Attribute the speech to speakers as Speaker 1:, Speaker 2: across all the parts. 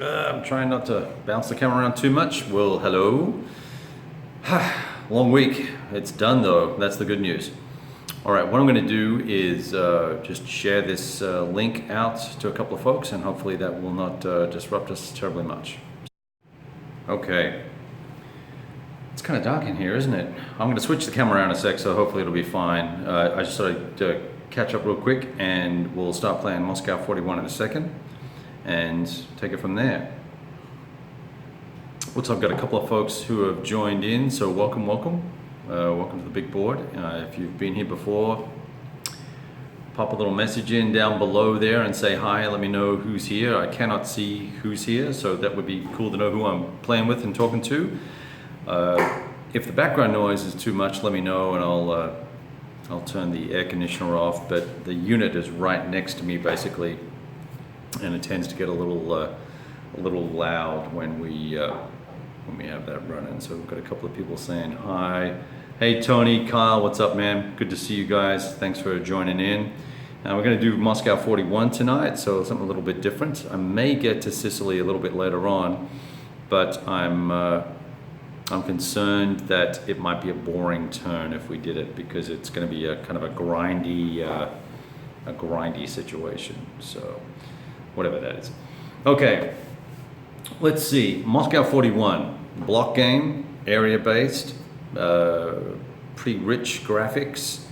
Speaker 1: I'm trying not to bounce the camera around too much. Well, hello. Long week. It's done though. That's the good news. All right, what I'm going to do is just share this link out to a couple of folks, and hopefully that will not disrupt us terribly much. Okay. It's kind of dark in here, isn't it? I'm going to switch the camera around a sec, so hopefully it'll be fine. I just thought I'd catch up real quick, and we'll start playing Moscow 41 in a second, and take it from there. Looks like I've got a couple of folks who have joined in, so welcome. Welcome to the big board. If you've been here before, pop a little message in down below there and say hi, let me know who's here. I cannot see who's here, so that would be cool to know who I'm playing with and talking to. If the background noise is too much, let me know and I'll turn the air conditioner off, but the unit is right next to me basically, and it tends to get a little loud when we have that running. So we've got a couple of people saying hi. Hey Tony, Kyle, what's up, man? Good to see you guys. Thanks for joining in. We're going to do Moscow 41 tonight, so something a little bit different. I may get to Sicily a little bit later on, but I'm concerned that it might be a boring turn if we did it, because it's going to be a kind of a grindy situation. So whatever that is. Okay, let's see. Moscow 41, block game, area based, pretty rich graphics,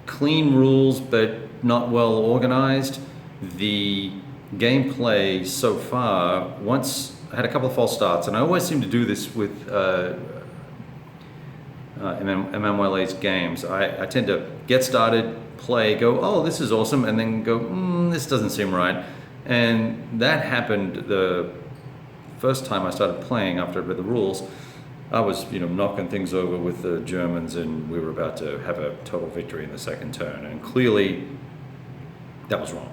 Speaker 1: clean rules but not well organized. The gameplay so far, once I had a couple of false starts, and I always seem to do this with MMLA's games. I tend to get started, play, go, oh, this is awesome, and then go, this doesn't seem right. And that happened the first time I started playing after I read the rules. I was, knocking things over with the Germans, and we were about to have a total victory in the second turn, and clearly that was wrong.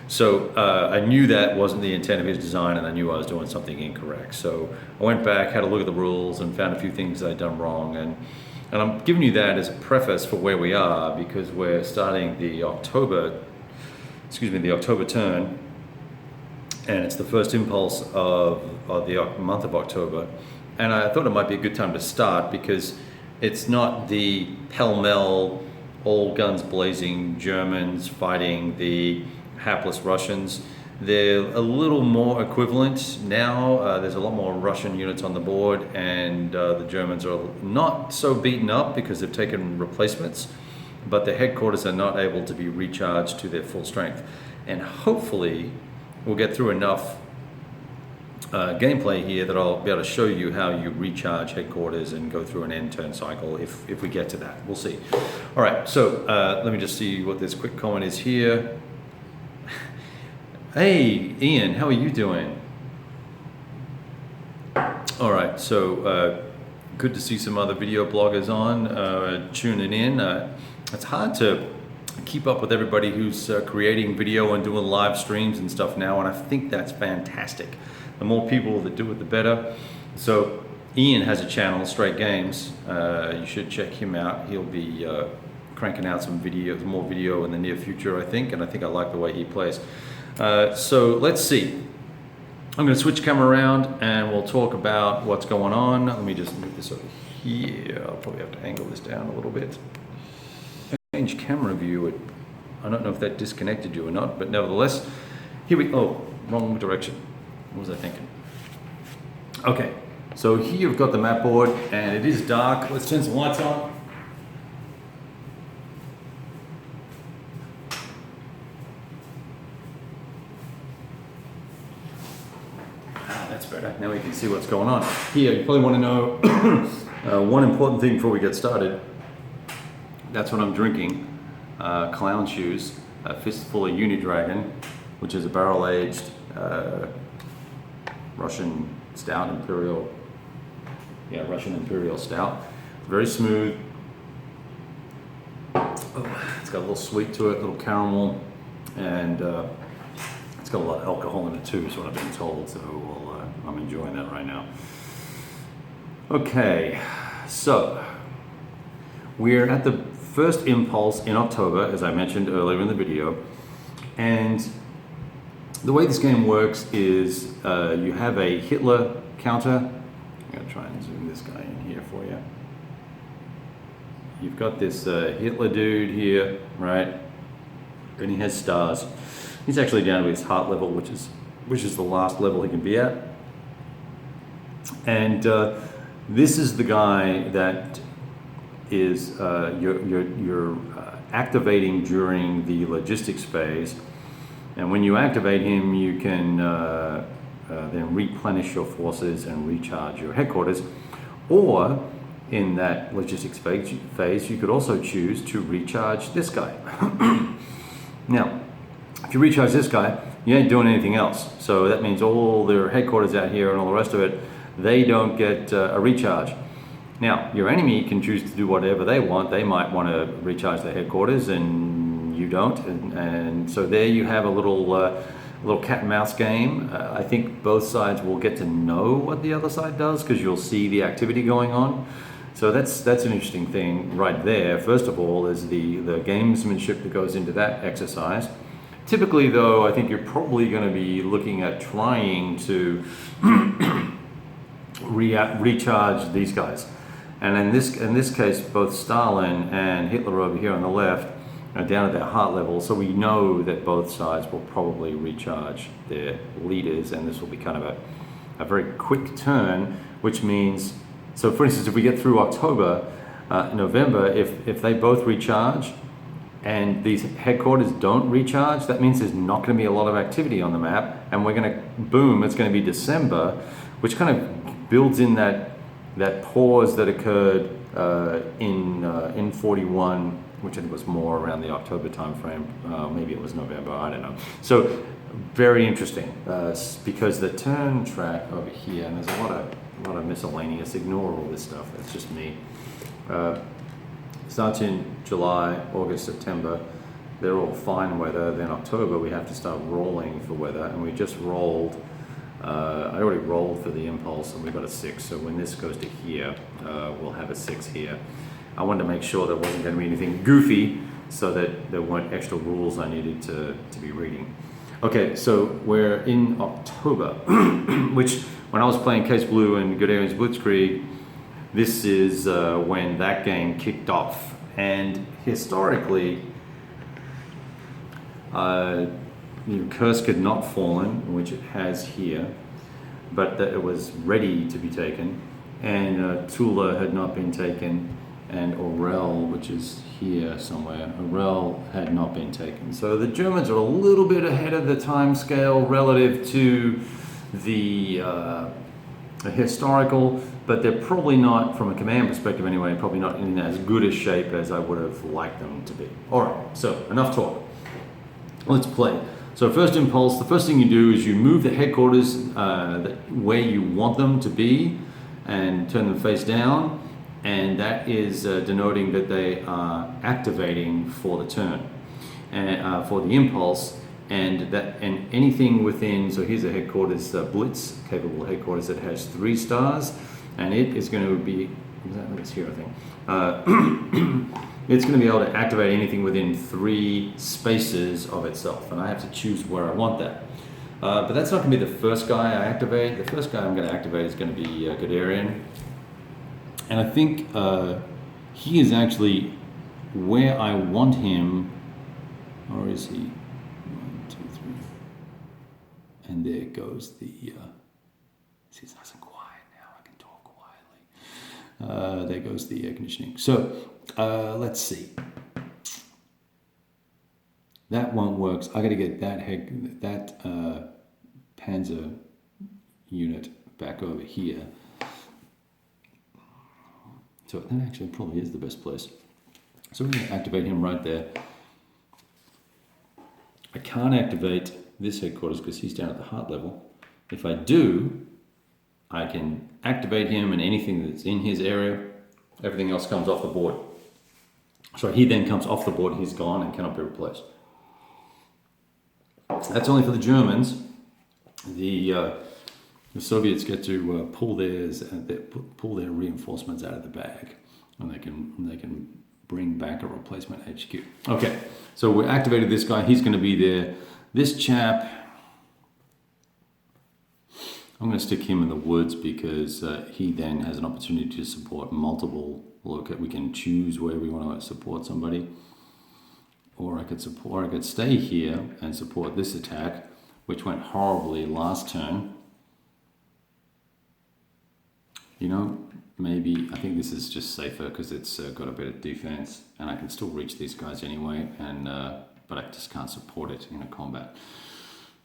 Speaker 1: So I knew that wasn't the intent of his design, and I knew I was doing something incorrect. So I went back, had a look at the rules, and found a few things I'd done wrong. And I'm giving you that as a preface for where we are, because we're starting the October turn, and it's the first impulse of the month of October. And I thought it might be a good time to start, because it's not the pell-mell, all guns blazing Germans fighting the hapless Russians. They're a little more equivalent now. There's a lot more Russian units on the board, and the Germans are not so beaten up because they've taken replacements, but their headquarters are not able to be recharged to their full strength. And hopefully we'll get through enough gameplay here that I'll be able to show you how you recharge headquarters and go through an end turn cycle if we get to that. We'll see. All right, so let me just see what this quick comment is here. Hey, Ian, how are you doing? All right, so good to see some other video bloggers on tuning in. It's hard to keep up with everybody who's creating video and doing live streams and stuff now, and I think that's fantastic. The more people that do it, the better. So Ian has a channel, Straight Games. You should check him out. He'll be cranking out some videos, more video in the near future, I think, and I think I like the way he plays. So let's see. I'm going to switch camera around and we'll talk about what's going on. Let me just move this over here. I'll probably have to angle this down a little bit. Change camera view. I don't know if that disconnected you or not, but nevertheless, here we go. Oh, wrong direction. What was I thinking? Okay, so here you've got the map board, and it is dark. Let's turn some lights on. That's better. Now we can see what's going on. Here, you probably want to know one important thing before we get started. That's what I'm drinking. Clown Shoes, a fistful of Unidragon, which is a barrel-aged Russian Imperial Stout. Very smooth. It's got a little sweet to it, a little caramel, and it's got a lot of alcohol in it too, is what I've been told, so I'm enjoying that right now. Okay, so we're at the first impulse in October, as I mentioned earlier in the video, and The way this game works is you have a Hitler counter. I'm going to try and zoom this guy in here for you. You've got this Hitler dude here, right? And he has stars. He's actually down to his heart level, which is the last level he can be at. And this is the guy that is you're activating during the logistics phase. And when you activate him, you can then replenish your forces and recharge your headquarters. Or in that logistics phase, you could also choose to recharge this guy. Now, if you recharge this guy, you ain't doing anything else. So that means all their headquarters out here and all the rest of it, they don't get a recharge. Now, your enemy can choose to do whatever they want. They might want to recharge their headquarters and you don't. And so there you have a little cat and mouse game. I think both sides will get to know what the other side does because you'll see the activity going on. So that's an interesting thing right there. First of all is the gamesmanship that goes into that exercise. Typically though, I think you're probably going to be looking at trying to recharge these guys. And in this case, both Stalin and Hitler over here on the left are down at their heart level, so we know that both sides will probably recharge their leaders, and this will be kind of a very quick turn, which means, so for instance, if we get through October, November, if they both recharge and these headquarters don't recharge, that means there's not going to be a lot of activity on the map, and we're going to, boom, it's going to be December, which kind of builds in that pause that occurred in 41, which I think was more around the October timeframe. Maybe it was November, I don't know. So very interesting because the turn track over here, and there's a lot of miscellaneous. Ignore all this stuff. That's just me. Starts in July, August, September. They're all fine weather. Then October we have to start rolling for weather, and we just rolled. I already rolled for the impulse and we got a 6, so when this goes to here, we'll have a 6 here. I wanted to make sure there wasn't going to be anything goofy so that there weren't extra rules I needed to be reading. Okay, so we're in October, which when I was playing Case Blue and Guderian's Blitzkrieg, this is when that game kicked off. And historically, Kursk had not fallen, which it has here, but that it was ready to be taken, and Tula had not been taken, and Orel, which is here somewhere, Orel had not been taken. So the Germans are a little bit ahead of the time scale relative to the historical, but they're probably not, from a command perspective anyway, probably not in as good a shape as I would have liked them to be. All right, so enough talk. Let's play. So first impulse, the first thing you do is you move the headquarters where you want them to be and turn them face down, and that is denoting that they are activating for the turn and for the impulse, and anything within, so here's a headquarters blitz, capable headquarters that has 3 stars, and it is going to be, it's here I think, it's going to be able to activate anything within 3 spaces of itself, and I have to choose where I want that. But that's not going to be the first guy I activate. The first guy I'm going to activate is going to be Guderian, and I think he is actually where I want him. Or is he? 1, 2, 3, and there goes the. See, it's nice and quiet now. I can talk quietly. There goes the air conditioning. So. Let's see. That one works. I got to get that Panzer unit back over here. So that actually probably is the best place. So we're going to activate him right there. I can't activate this headquarters because he's down at the heart level. If I do, I can activate him and anything that's in his area. Everything else comes off the board. So he then comes off the board, he's gone and cannot be replaced. That's only for the Germans. The Soviets get to pull their reinforcements out of the bag, and they can bring back a replacement HQ. Okay, so we activated this guy. He's going to be there. This chap, I'm going to stick him in the woods because he then has an opportunity to support multiple we can choose where we want to support somebody. Or I could stay here and support this attack, which went horribly last turn. You know, maybe I think this is just safer because it's got a bit of defense, and I can still reach these guys anyway, and but I just can't support it in a combat.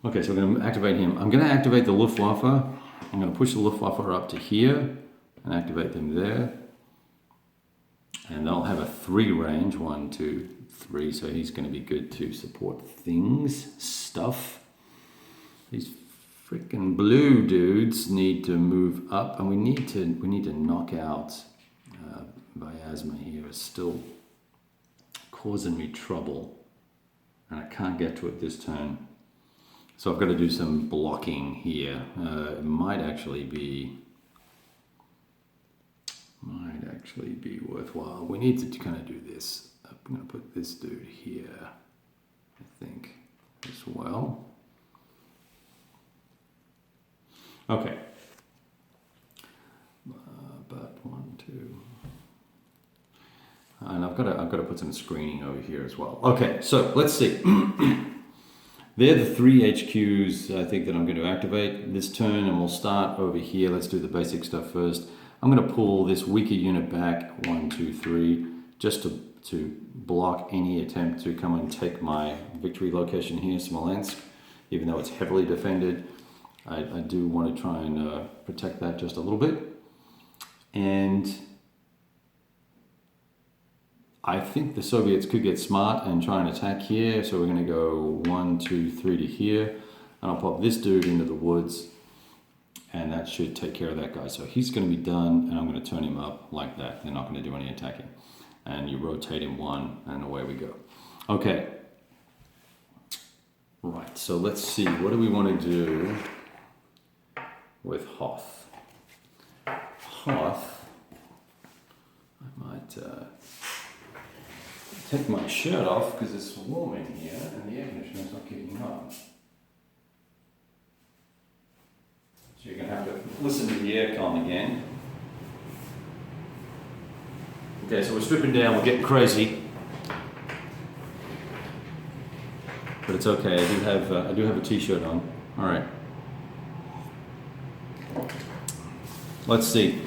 Speaker 1: Okay, so I'm going to activate him. I'm going to activate the Luftwaffe. I'm going to push the Luftwaffe up to here and activate them there. And they'll have a 3 range, 1, 2, 3. So he's going to be good to support stuff. These freaking blue dudes need to move up, and we need to knock out Vyazma here. Is still causing me trouble, and I can't get to it this turn. So I've got to do some blocking here. It might actually be worthwhile. We need to kind of do this. I'm going to put this dude here, I think, as well. Okay. But 1, 2. And I've got to put some screening over here as well. Okay, so let's see. They're the 3 HQs I think that I'm going to activate this turn, and we'll start over here. Let's do the basic stuff first. I'm going to pull this weaker unit back, 1, 2, 3, just to block any attempt to come and take my victory location here, Smolensk. Even though it's heavily defended, I do want to try and protect that just a little bit. And I think the Soviets could get smart and try and attack here. So we're going to go 1, 2, 3 to here. And I'll pop this dude into the woods. And that should take care of that guy. So he's going to be done, and I'm going to turn him up like that. They're not going to do any attacking. And you rotate him 1, and away we go. Okay. Right, so let's see. What do we want to do with Hoth? Hoth, I might take my shirt off because it's warm in here, and the air conditioner's not kicking on. So you're going to have to listen to the aircon again. Okay, so we're stripping down, we're getting crazy. But it's okay, I do have a t-shirt on. All right. Let's see.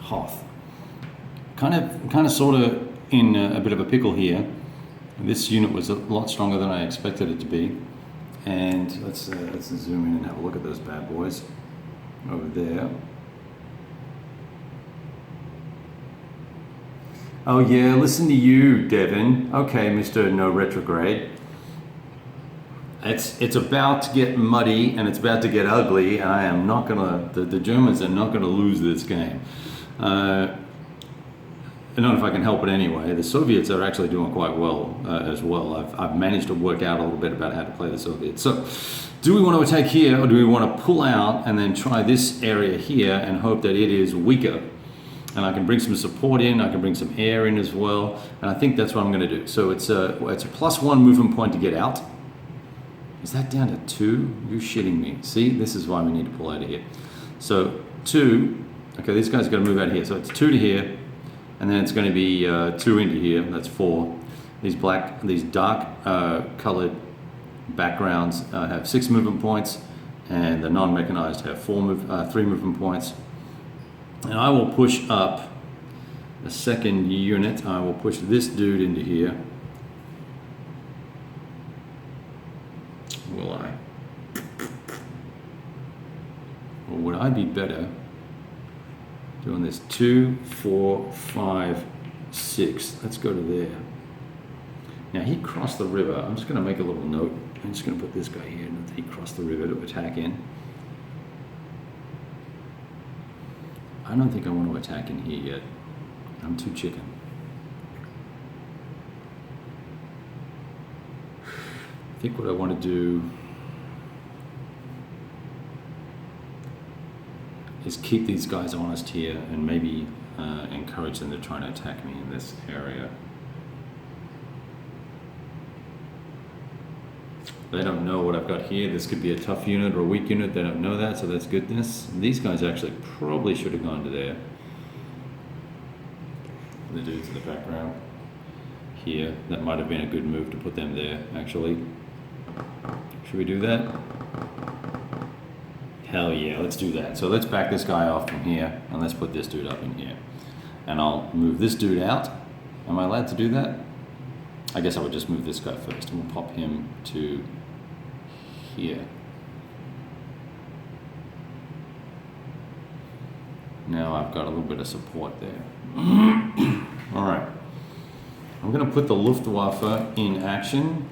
Speaker 1: Hoth. Kind of sort of in a bit of a pickle here. This unit was a lot stronger than I expected it to be. And let's zoom in and have a look at those bad boys over there. Oh yeah, listen to you, Devin. Okay, Mr. No Retrograde. It's about to get muddy and it's about to get ugly, and I am not gonna. The Germans are not gonna lose this game. I don't know if I can help it anyway. The Soviets are actually doing quite well as well. I've managed to work out a little bit about how to play the Soviets. So, do we want to attack here, or do we want to pull out and then try this area here and hope that it is weaker? And I can bring some support in, I can bring some air in as well, and I think that's what I'm going to do. So it's a +1 movement point to get out. Is that down to 2? You're shitting me. See, this is why we need to pull out of here. So 2, okay, these guys are going to move out here. So it's 2 to here, and then it's going to be 2 into here. That's 4. These dark colored backgrounds have 6 movement points, and the non-mechanized have 3 movement points. And I will push up the second unit. I will push this dude into here. Will I? Or would I be better doing this 2, 4, 5, 6? Let's go to there. Now he crossed the river. I'm just going to make a little note. I'm just going to put this guy here. That he crossed the river to attack in. I don't think I want to attack in here yet. I'm too chicken. I think what I want to do is keep these guys honest here and maybe encourage them to try and attack me in this area. They don't know what I've got here. This could be a tough unit or a weak unit. They don't know that, so that's goodness. These guys actually probably should have gone to there. The dudes in the background here. That might have been a good move to put them there, actually. Should we do that? Hell yeah, let's do that. So let's back this guy off from here, and let's put this dude up in here. And I'll move this dude out. Am I allowed to do that? I guess I would just move this guy first, and we'll pop him to here. Now I've got a little bit of support there. All right. I'm going to put the Luftwaffe in action.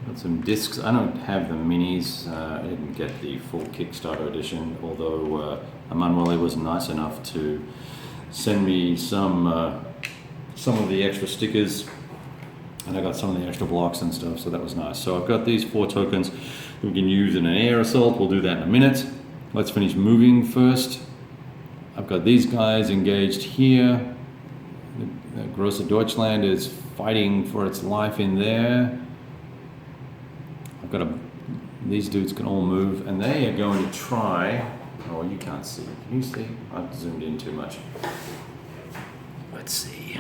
Speaker 1: Got some discs. I don't have the minis. I didn't get the full Kickstarter edition, although Emanuele was nice enough to send me some of the extra stickers, and I got some of the extra blocks and stuff, so that was nice. So I've got these 4 tokens we can use in an air assault. We'll do that in a minute. Let's finish moving first. I've got these guys engaged here. The Grosse Deutschland is fighting for its life in there. I've got these dudes can all move, and they are going to try. Oh, you can't see. Can you see? I've zoomed in too much. Let's see.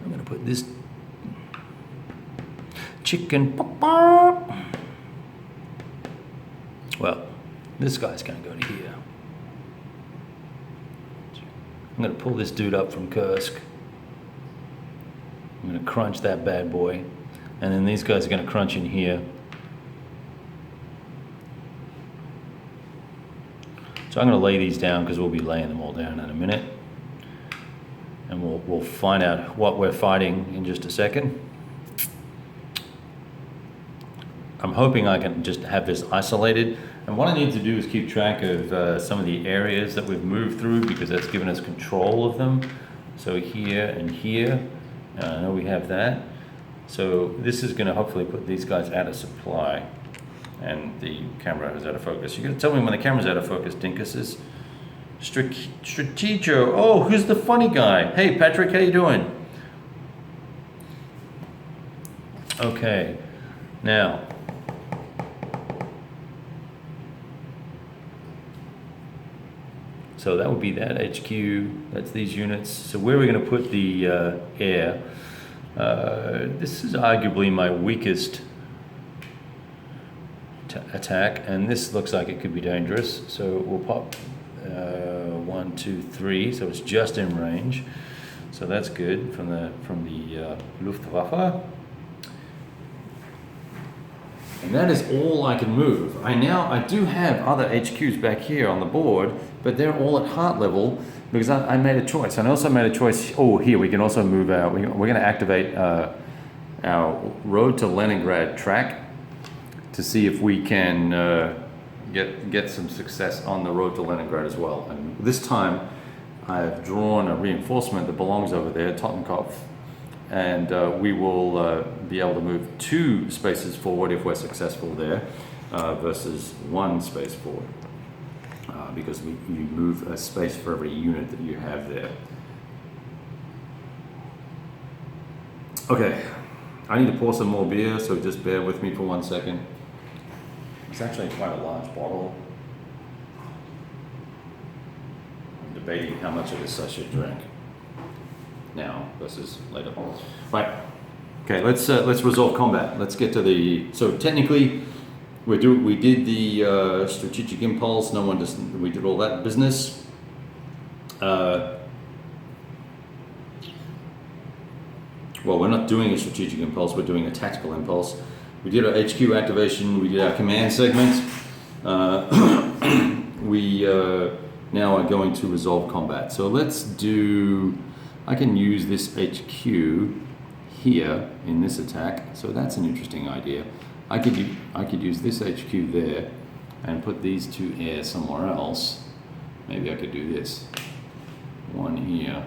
Speaker 1: I'm going to put this chicken. Well, this guy's going to go to here. I'm going to pull this dude up from Kursk. I'm going to crunch that bad boy. And then these guys are going to crunch in here. So I'm going to lay these down because we'll be laying them all down in a minute. And we'll find out what we're fighting in just a second. I'm hoping I can just have this isolated. And what I need to do is keep track of some of the areas that we've moved through, because that's given us control of them. So here and here, I know we have that. So this is going to hopefully put these guys out of supply. And the camera is out of focus. You're going to tell me when the camera's out of focus, Dinkuses. Strategio. Oh, who's the funny guy? Hey, Patrick, how you doing? Okay, now. So that would be that HQ. That's these units. So where are we going to put the air? This is arguably my weakest attack, and this looks like it could be dangerous. So we'll pop 1, 2, 3. So it's just in range. So that's good from the Luftwaffe. And that is all I can move. I do have other HQs back here on the board, but they're all at heart level because I made a choice. And I also made a choice. Oh, here we can also move out. We're going to activate our road to Leningrad track to see if we can get some success on the road to Leningrad as well. And this time, I've drawn a reinforcement that belongs over there, Totenkopf, and we will be able to move 2 spaces forward if we're successful there, versus 1 space forward, because you move a space for every unit that you have there. Okay, I need to pour some more beer, so just bear with me for 1 second. It's actually quite a large bottle. I'm debating how much of this I should drink now versus later. Right. Okay, let's resolve combat. Let's get to the. So technically, we did the strategic impulse. We did all that business. Well, we're not doing a strategic impulse. We're doing a tactical impulse. We did our HQ activation. We did our command segment. We now are going to resolve combat. So let's do. I can use this HQ here in this attack. So that's an interesting idea. I could use this HQ there and put these 2 air somewhere else. Maybe I could do this. 1 here.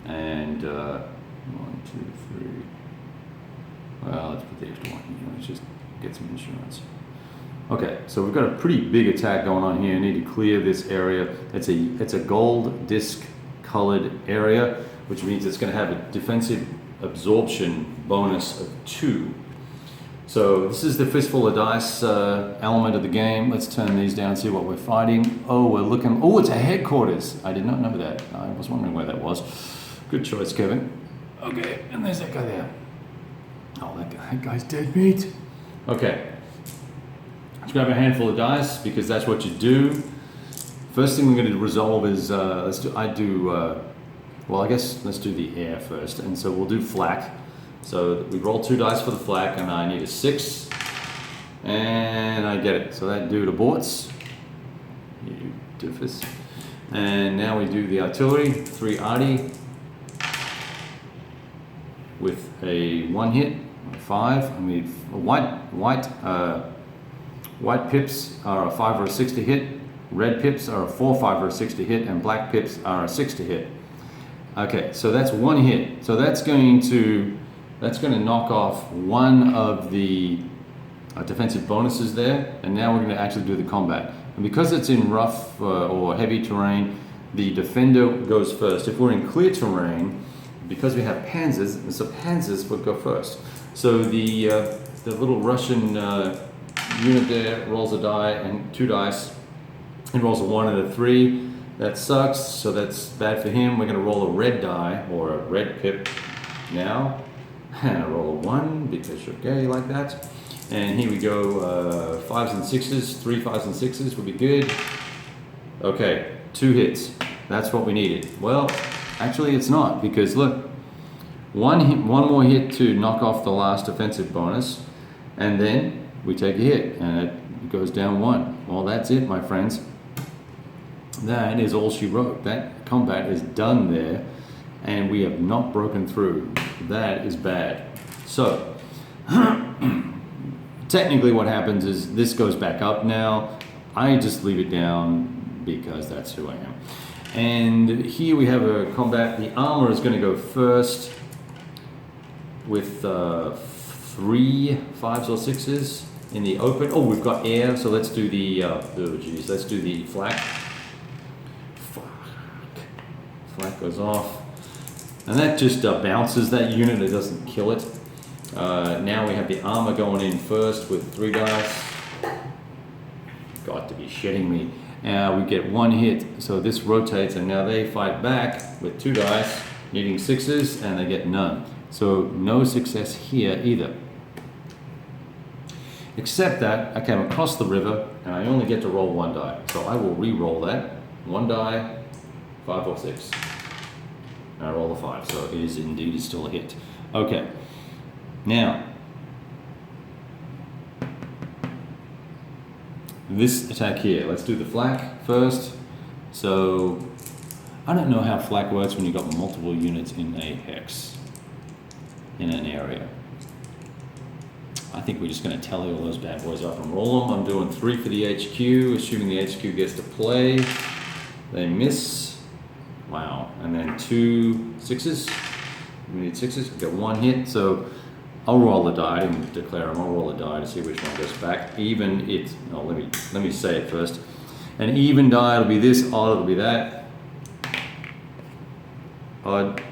Speaker 1: And 1, 2, 3. Well, let's put the extra 1 here. Let's just get some insurance. Okay, so we've got a pretty big attack going on here. I need to clear this area. It's a gold disc colored area, which means it's going to have a defensive absorption bonus of 2. So this is the fistful of dice element of the game. Let's turn these down, see what we're fighting. Oh, we're looking. Oh, it's a headquarters. I did not know that. I was wondering where that was. Good choice, Kevin. Okay, and there's that guy there. Oh, that guy's dead meat. Okay. Let's grab a handful of dice because that's what you do. First thing we're going to resolve is well, I guess let's do the air first. And so we'll do flak. So we roll 2 dice for the flak, and I need a 6, and I get it. So that dude aborts. You doofus. And now we do the artillery, 3 arty with a 1 hit, 5. And we white pips are a 5 or a 6 to hit. Red pips are a 4, 5 or a 6 to hit, and black pips are a 6 to hit. Okay, so that's 1 hit. So that's going to knock off one of the defensive bonuses there, and now we're going to actually do the combat. And because it's in rough or heavy terrain, the defender goes first. If we're in clear terrain, because we have panzers, so panzers would go first. So the little Russian unit there rolls a die and 2 dice. He rolls a 1 and a 3. That sucks, so that's bad for him. We're going to roll a red die or a red pip now. And I roll a 1 because you're gay like that. And here we go, 5s and 6s, 3 5s and 6s would be good. Okay, 2 hits. That's what we needed. Well, actually it's not, because look, one more hit to knock off the last offensive bonus, and then we take a hit, and it goes down 1. Well, that's it, my friends. That is all she wrote. That combat is done there, and we have not broken through. That is bad. So, technically what happens is this goes back up now. I just leave it down because that's who I am. And here we have a combat. The armor is going to go first with 3 5s or 6s in the open. Oh, we've got air, so let's do the, let's do the flak. Flak goes off. And that just bounces that unit, it doesn't kill it. Now we have the armor going in first with 3 dice. Got to be shitting me. We get 1 hit, so this rotates, and now they fight back with 2 dice, needing 6s, and they get none. So no success here either. Except that I came across the river, and I only get to roll 1 die. So I will re-roll that. 1 die, 5 or 6. I roll a 5, so it is indeed still a hit. Okay, now this attack here. Let's do the flak first. So I don't know how flak works when you've got multiple units in a hex in an area. I think we're just going to tally all those bad boys up and roll them. I'm doing 3 for the HQ, assuming the HQ gets to play. They miss. Wow, and then 2 6s. We need 6s. We got 1 hit, so I'll roll a die and declare them. I'll roll a die to see which one goes back. Even it. Oh, let me say it first. An even die. It'll be this. Odd. It'll be that. Odd.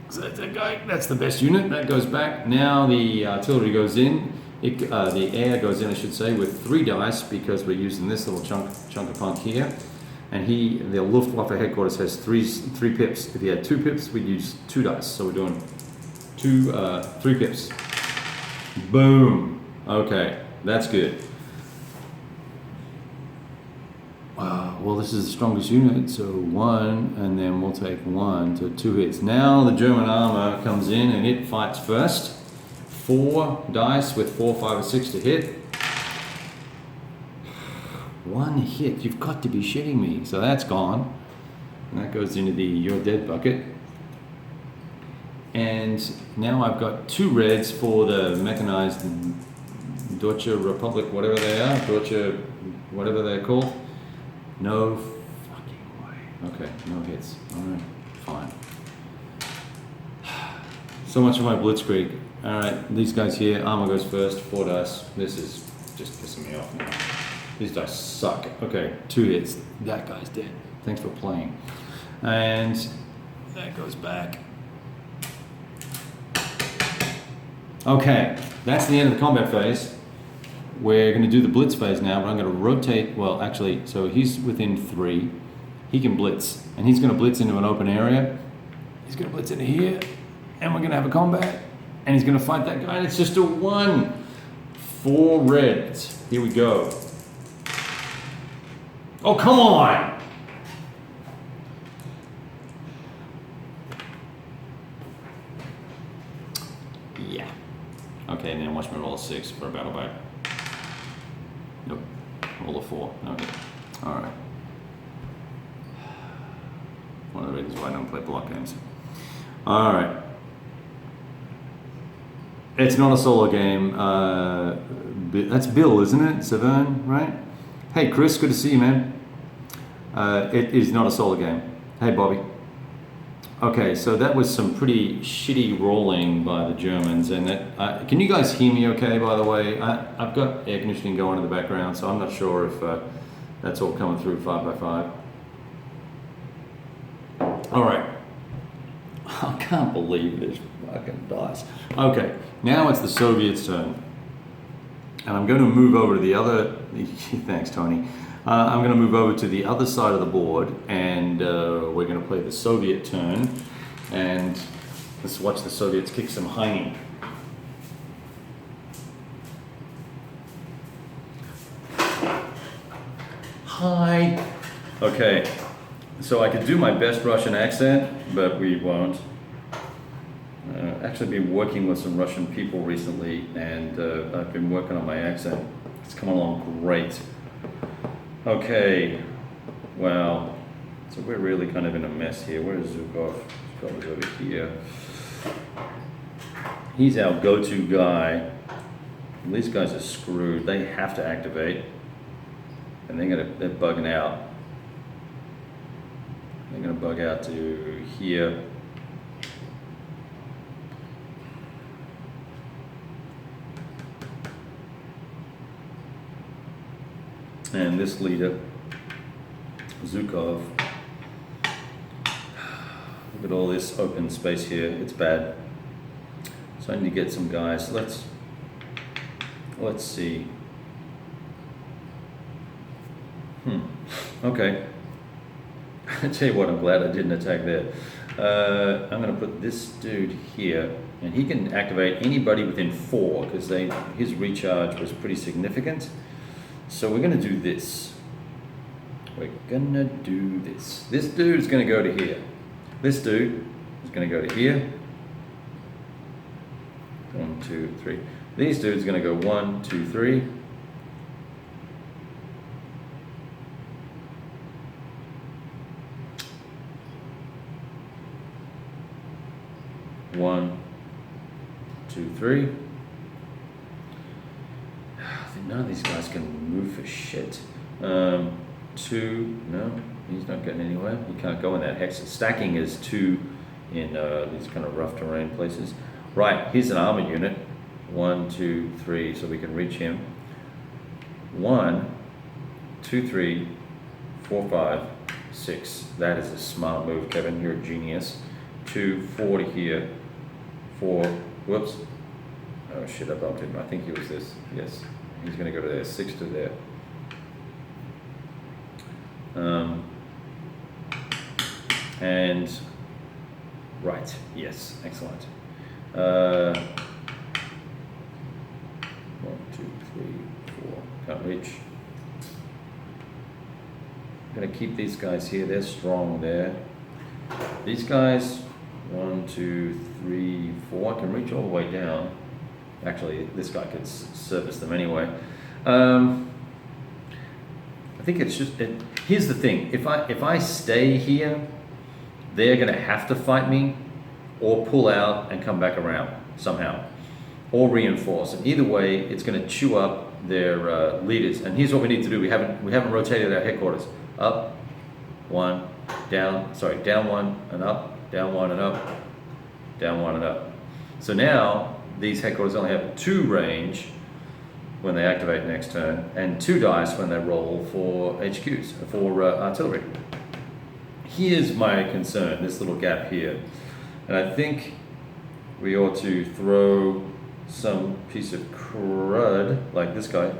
Speaker 1: So that's that guy. That's the best unit. That goes back. Now the artillery goes in. The air goes in, I should say, with 3 dice because we're using this little chunk of punk here. And the Luftwaffe headquarters has 3 pips. If he had 2 pips, we'd use 2 dice. So we're doing 3 pips. Boom. Okay, that's good. Well, this is the strongest unit, so 1, and then we'll take 1 to 2 hits. Now the German armor comes in and it fights first. 4 dice with 4, 5, or 6 to hit. 1 hit, you've got to be shitting me. So that's gone. And that goes into the you're dead bucket. And now I've got 2 reds for the mechanized Deutsche Republic, whatever they are. Deutsche, whatever they're called. No fucking way. Okay, no hits. Alright, fine. So much for my blitzkrieg. Alright, these guys here, armor goes first, 4 dice. This is just pissing me off now. These dice suck. Okay, 2 hits. That guy's dead. Thanks for playing. And that goes back. Okay, that's the end of the combat phase. We're going to do the blitz phase now, but I'm going to rotate. Well, actually, so he's within 3. He can blitz, and he's going to blitz into an open area. He's going to blitz into here, and we're going to have a combat, and he's going to fight that guy, and it's just a 1. 4 reds. Here we go. Oh, come on! Yeah. Okay, and then watch me roll a 6 for a battle bite. Nope. Roll a 4. Okay. Alright. One of the reasons why I don't play block games. Alright. It's not a solo game. That's Bill, isn't it? Severn, right? Hey, Chris, good to see you, man. It is not a solo game. Hey, Bobby. Okay, so that was some pretty shitty rolling by the Germans, and that. Can you guys hear me okay, by the way? I've got air conditioning going in the background, so I'm not sure if that's all coming through 5x5. All right. I can't believe this fucking dice. Okay, now it's the Soviets' turn. And I'm going to move over to the other, thanks Tony. I'm going to move over to the other side of the board, and we're going to play the Soviet turn. And let's watch the Soviets kick some Heine. Hi. Okay, so I could do my best Russian accent, but we won't. Actually been working with some Russian people recently, and I've been working on my accent. It's coming along great. Okay, well, so we're really kind of in a mess here. Where is Zhukov? Zhukov is over here. He's our go-to guy. These guys are screwed. They have to activate, and they're bugging out. They're gonna bug out to here. And this leader, Zhukov, look at all this open space here, it's bad. So I need to get some guys. Let's see. Okay. I tell you what, I'm glad I didn't attack there. I'm gonna put this dude here, and he can activate anybody within 4, because his recharge was pretty significant. So we're going to do this. We're going to do this. This dude is going to go to here. This dude is going to go to here. 1, 2, 3. These dudes are going to go 1, 2, 3. One, 2, 3. None of these guys can move for shit. 2, no, he's not getting anywhere. He can't go in that hex. Stacking is 2 in these kind of rough terrain places. Right, here's an armor unit. 1, 2, 3, so we can reach him. 1, 2, 3, 4, 5, 6. That is a smart move, Kevin. You're a genius. 2, 4 to here. 4, whoops. Oh shit, I bumped him. I think he was this. Yes. He's going to go to there, 6 to there. And right, yes, excellent. 1, 2, 3, 4. Can't reach. I'm going to keep these guys here. They're strong there. These guys, 1, 2, 3, 4. I can reach all the way down. Actually, this guy could service them anyway. I think it's just. Here's the thing: if I stay here, they're going to have to fight me, or pull out and come back around somehow, or reinforce. And either way, it's going to chew up their leaders. And here's what we need to do: we haven't rotated our headquarters. Up, 1, down. Sorry, down 1 and up. Down 1 and up. Down 1 and up. So now these headquarters only have 2 range, when they activate next turn, and 2 dice when they roll for HQs, for artillery. Here's my concern, this little gap here. And I think we ought to throw some piece of crud, like this guy,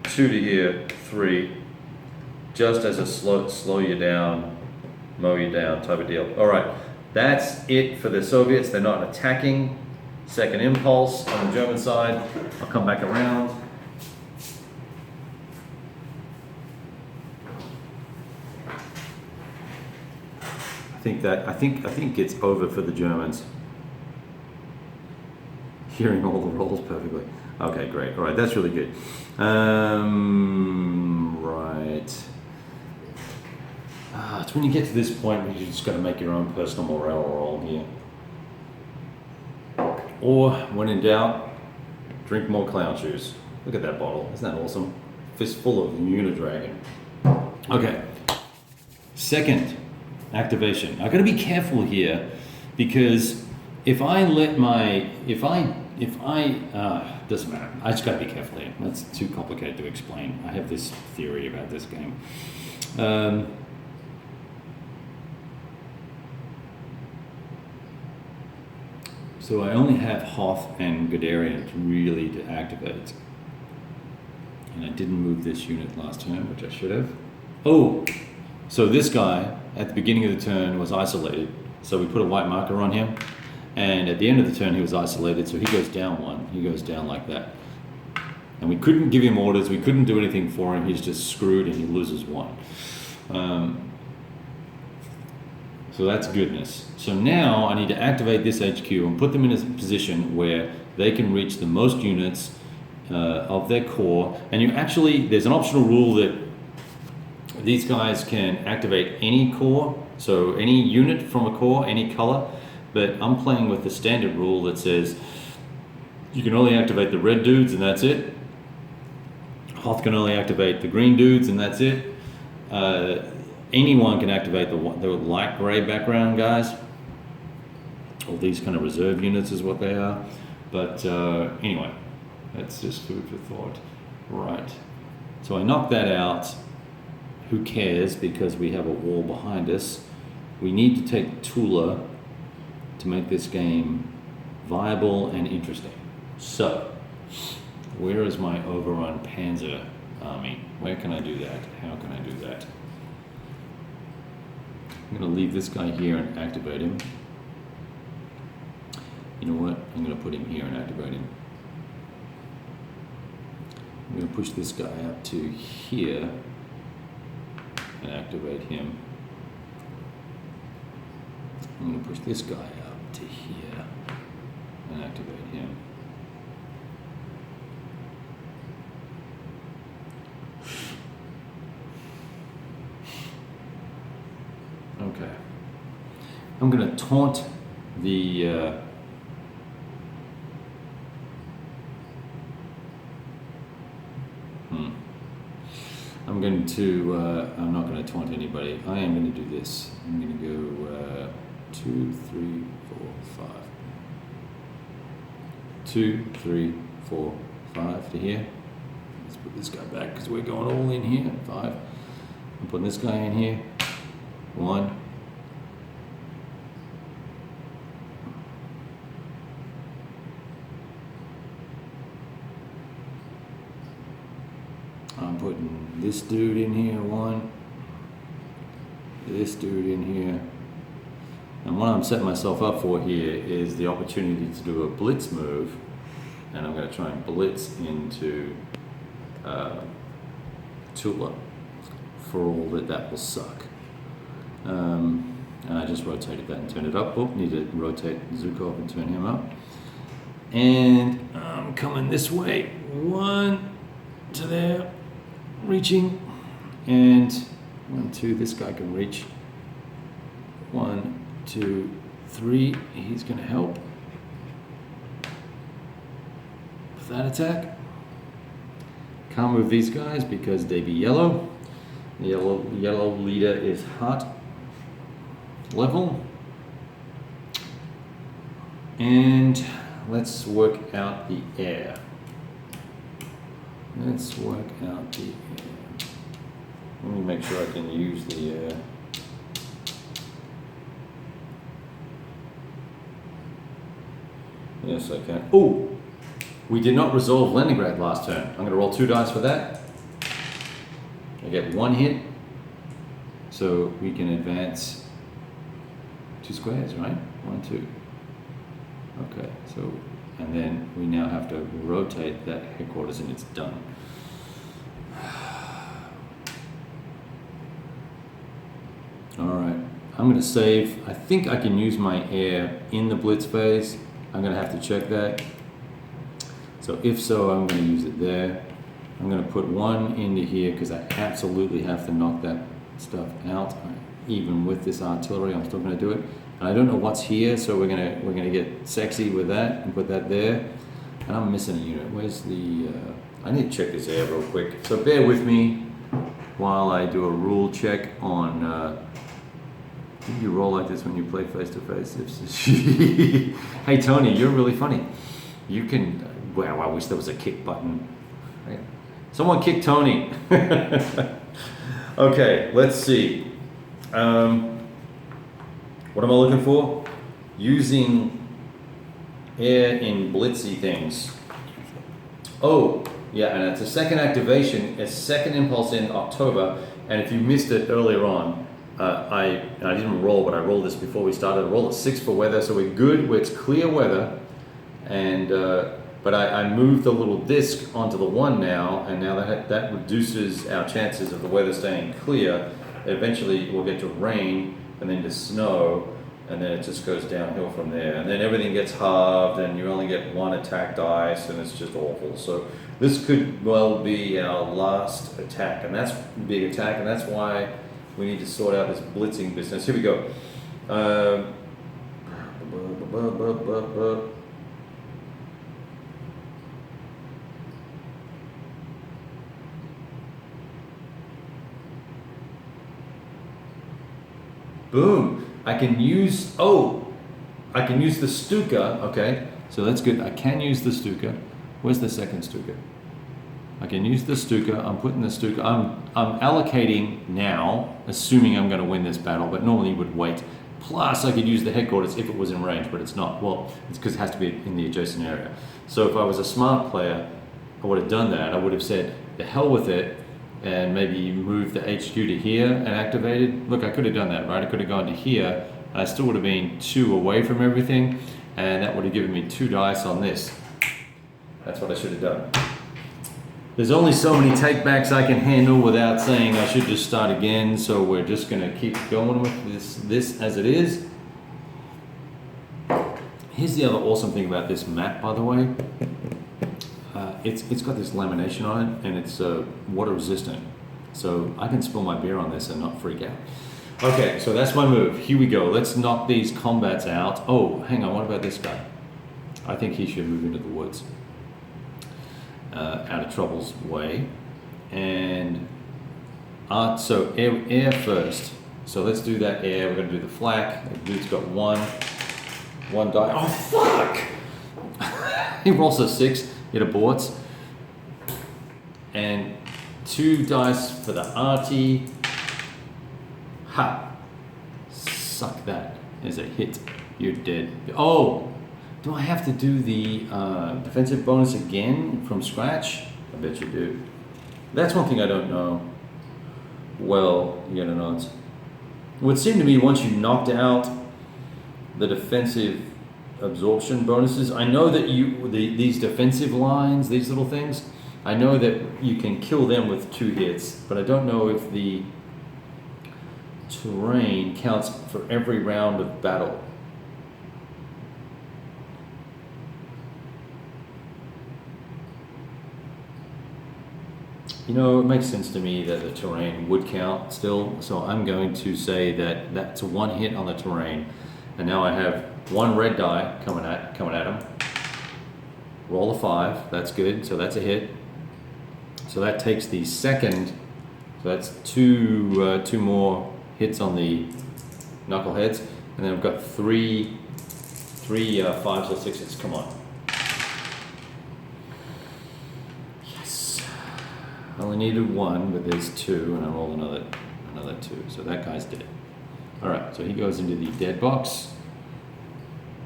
Speaker 1: 2 to here, 3, just as a slow you down, mow you down type of deal. All right, that's it for the Soviets. They're not attacking. Second impulse on the German side. I'll come back around. I think it's over for the Germans. Hearing all the rolls perfectly. Okay, great. All right, that's really good. Right. It's when you get to this point where you just got to make your own personal morale roll here. Or, when in doubt, drink more clown juice. Look at that bottle. Isn't that awesome? Fistful of Unidragon. Okay. Second activation. I've got to be careful here because if I let my, doesn't matter. I just got to be careful here. That's too complicated to explain. I have this theory about this game. So I only have Hoth and Guderian really to activate. And I didn't move this unit last turn, which I should have. Oh, so this guy at the beginning of the turn was isolated. So we put a white marker on him. And at the end of the turn, he was isolated. So he goes down 1. He goes down like that. And we couldn't give him orders. We couldn't do anything for him. He's just screwed and he loses 1. So that's goodness. So now I need to activate this HQ and put them in a position where they can reach the most units of their core. And you actually, there's an optional rule that these guys can activate any core, so any unit from a core, any color. But I'm playing with the standard rule that says you can only activate the red dudes and that's it. Hoth can only activate the green dudes and that's it. Anyone can activate the light gray background guys. All these kind of reserve units is what they are. But anyway, that's just food for thought. Right. So I knocked that out. Who cares, because we have a wall behind us. We need to take Tula to make this game viable and interesting. So, where is my overrun Panzer army? Where can I do that? How can I do that? I'm going to leave this guy here and activate him. You know what? I'm going to put him here and activate him. I'm going to push this guy up to here and activate him. I'm going to push this guy up to here and activate him. Okay. I'm going to taunt the I'm not going to taunt anybody. I am going to do this. I'm going to go 2, 3, 4, 5. 2, 3, 4, 5 to here. Let's put this guy back because we're going all in here. 5. I'm putting this guy in here. 1. I'm putting this dude in here, 1. This dude in here. And what I'm setting myself up for here is the opportunity to do a blitz move. And I'm going to try and blitz into Tula for all that will suck. And I just rotated that and turned it up. Oh, need to rotate Zhukov and turn him up. And I'm coming this way. 1 to there. Reaching. And 1, 2, this guy can reach. 1, 2, 3. He's going to help with that attack. Can't move these guys because they be yellow. The yellow leader is hot level. And let's work out the air. Let's work out the air. Let me make sure I can use the air. Yes, I can. Oh, we did not resolve Leningrad last turn. I'm going to roll 2 dice for that. I get 1 hit, so we can advance 2 squares, right? 1, 2. Okay, so, and then we now have to rotate that headquarters and it's done. All right, I'm going to save. I think I can use my air in the blitz phase. I'm going to have to check that. So if so, I'm going to use it there. I'm going to put 1 into here because I absolutely have to knock that stuff out. Even with this artillery, I'm still going to do it. And I don't know what's here, so we're going to get sexy with that and put that there. And I'm missing a unit. Where's the? I need to check this air real quick. So bear with me while I do a rule check on. Do you roll like this when you play face to face? Hey Tony, you're really funny. You can. Wow, I wish there was a kick button. Right. Someone kick Tony. Okay, let's see. What am I looking for? Using air in blitzy things. Oh, yeah, and it's a second activation, a second impulse in October. And if you missed it earlier on, I didn't roll, but I rolled this before we started. I rolled a 6 for weather, so we're good. It's clear weather, and but I moved the little disc onto the 1 now, and now that reduces our chances of the weather staying clear. Eventually, we'll get to rain, and then to snow, and then it just goes downhill from there. And then everything gets halved, and you only get 1 attack dice, and it's just awful. So this could well be our last attack, and that's a big attack, and that's why we need to sort out this blitzing business. Here we go. Boom. I can use the Stuka. Okay, so that's good. I can use the Stuka. Where's the second Stuka? I can use the Stuka. I'm putting the Stuka. I'm allocating now, assuming I'm going to win this battle, but normally you would wait. Plus, I could use the headquarters if it was in range, but it's not. Well, it's because it has to be in the adjacent area. So if I was a smart player, I would have done that. I would have said, the hell with it, and maybe move the HQ to here and activated. Look, I could have done that, right? I could have gone to here, and I still would have been 2 away from everything, and that would have given me 2 dice on this. That's what I should have done. There's only so many takebacks I can handle without saying I should just start again, so we're just going to keep going with this as it is. Here's the other awesome thing about this map, by the way. It's got this lamination on it, and it's water resistant. So I can spill my beer on this and not freak out. Okay, so that's my move. Here we go. Let's knock these combats out. Oh, hang on, what about this guy? I think he should move into the woods. Out of trouble's way. And so air first. So let's do that air. We're going to do the flak. The dude's got one die. Oh, fuck! He rolls a 6. It aborts. And 2 dice for the arty. Ha! Suck that. There's a hit. You're dead. Oh! Do I have to do the defensive bonus again from scratch? I bet you do. That's one thing I don't know. Well, you gotta know. It would seem to me once you knocked out the defensive absorption bonuses, I know that these defensive lines, these little things, I know that you can kill them with 2 hits, but I don't know if the terrain counts for every round of battle. You know, it makes sense to me that the terrain would count still, so I'm going to say that that's 1 hit on the terrain, and now I have 1 red die coming at him. Roll a 5, that's good, so that's a hit. So that takes the second, so that's two more hits on the knuckleheads, and then I've got three 5s or 6s, come on. Yes. I only needed one, but there's two, and I roll another two. So that guy's dead. All right, so he goes into the dead box.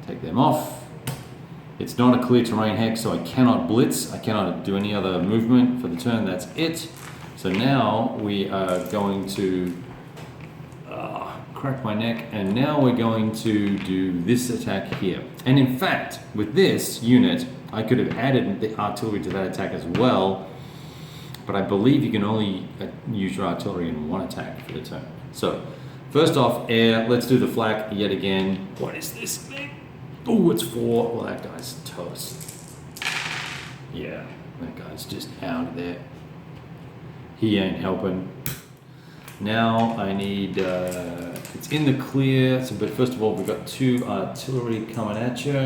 Speaker 1: Take them off. It's not a clear terrain hex, so I cannot blitz. I cannot do any other movement for the turn. That's it. So now we are going to crack my neck, and now we're going to do this attack here. And in fact, with this unit, I could have added the artillery to that attack as well, but I believe you can only use your artillery in one attack for the turn. So, first off, air, let's do the flak yet again. What is this thing? Oh, it's 4. Well, that guy's toast. Yeah, that guy's just out of there. He ain't helping. Now I need, it's in the clear, so, but first of all, we've got 2 artillery coming at you.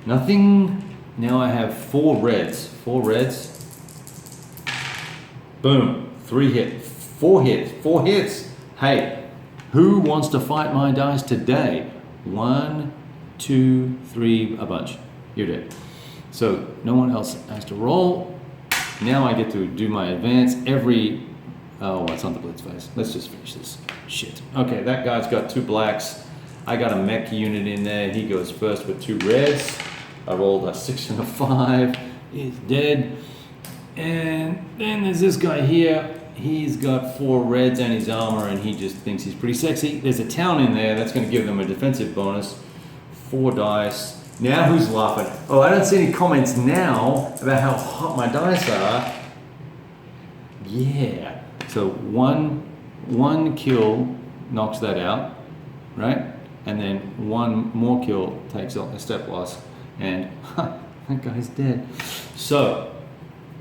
Speaker 1: Nothing. Now I have 4 reds. 4 reds. Boom. 3 hits. 4 hits. 4 hits. Hey, who wants to fight my dice today? 1, 2, 3, a bunch. You're dead. So no one else has to roll. Now I get to do my advance every... Oh, it's on the blitz phase. Let's just finish this shit. Okay, that guy's got 2 blacks. I got a mech unit in there. He goes first with 2 reds. I rolled a 6 and a 5. He's dead. And then there's this guy here. He's got 4 reds and his armor, and he just thinks he's pretty sexy. There's a town in there. That's going to give them a defensive bonus. 4 dice. Now who's laughing? Oh, I don't see any comments now about how hot my dice are. Yeah. So one kill knocks that out, right? And then 1 more kill takes a step loss, and that guy's dead. So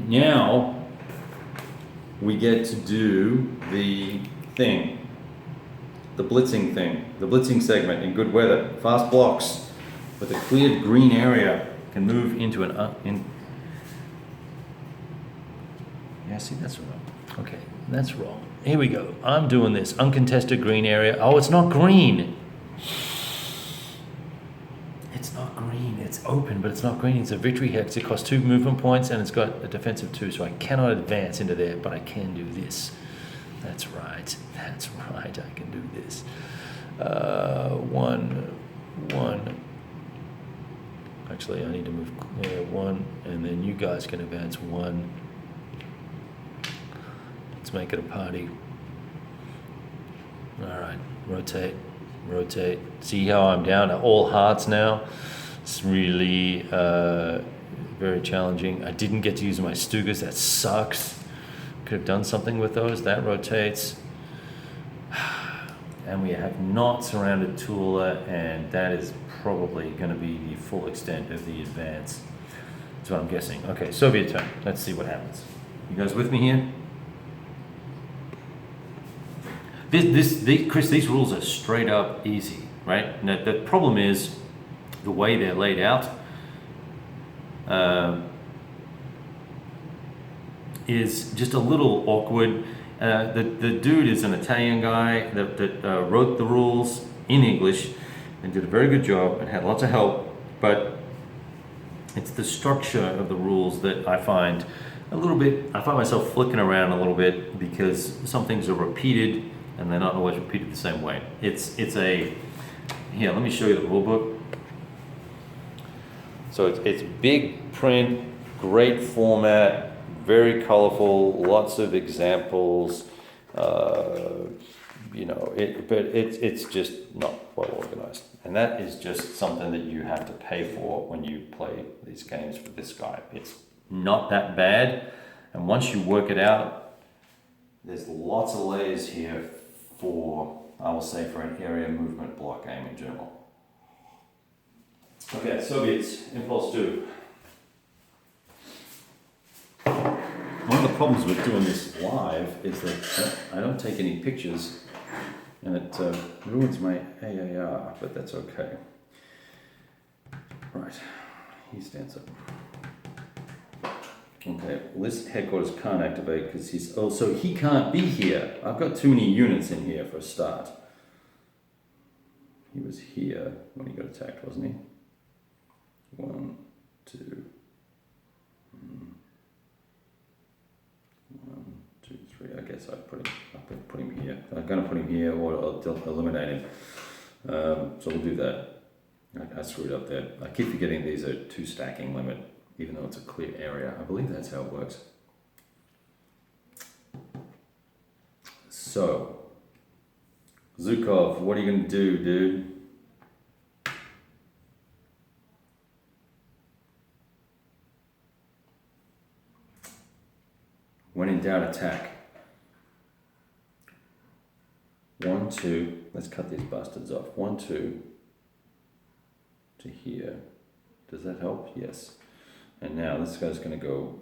Speaker 1: now we get to do the thing, the blitzing thing, the blitzing segment in good weather. Fast blocks with a cleared green area can move into an yeah, see, that's wrong. Okay, that's wrong. Here we go. I'm doing this uncontested green area. Oh, it's not green. It's not green. It's open, but it's not green. It's a victory hex. It costs 2 movement points, and it's got a defensive 2, so I cannot advance into there, but I can do this. That's right. That's right. I can do this. 1. Actually, I need to move 1, and then you guys can advance 1. Let's make it a party. All right, rotate. See how I'm down to all hearts now? It's really very challenging. I didn't get to use my Stugas. That sucks. Could have done something with those. That rotates. And we have not surrounded Tula, and that is probably going to be the full extent of the advance. That's what I'm guessing. Okay, Soviet turn. Let's see what happens. You guys with me here? Chris, these rules are straight up easy, right? Now, the problem is the way they're laid out is just a little awkward. The dude is an Italian guy that wrote the rules in English and did a very good job and had lots of help, but it's the structure of the rules that I find I find myself flicking around a little bit because some things are repeated and they're not always repeated the same way. Here, let me show you the rule book. So it's big print, great format, very colorful, lots of examples, but it's just not well organized. And that is just something that you have to pay for when you play these games with this guy. It's not that bad, and once you work it out, there's lots of layers here for, I will say, for an area movement block game in general. Okay, Soviets, Impulse 2. One of the problems with doing this live is that I don't take any pictures, and it ruins my AAR, but that's okay. Right, he stands up. Okay, list headquarters can't activate because so he can't be here. I've got too many units in here for a start. He was here when he got attacked, wasn't he? 1, 2. 3. I guess I'd put him here. I'm going to put him here, or I'll eliminate him. So we'll do that. I screwed up there. I keep forgetting these are 2 stacking limit, even though it's a clear area. I believe that's how it works. So, Zukov, what are you going to do, dude? When in doubt, attack. 1, 2. Let's cut these bastards off. 1, 2 to here. Does that help? Yes. And now this guy's going to go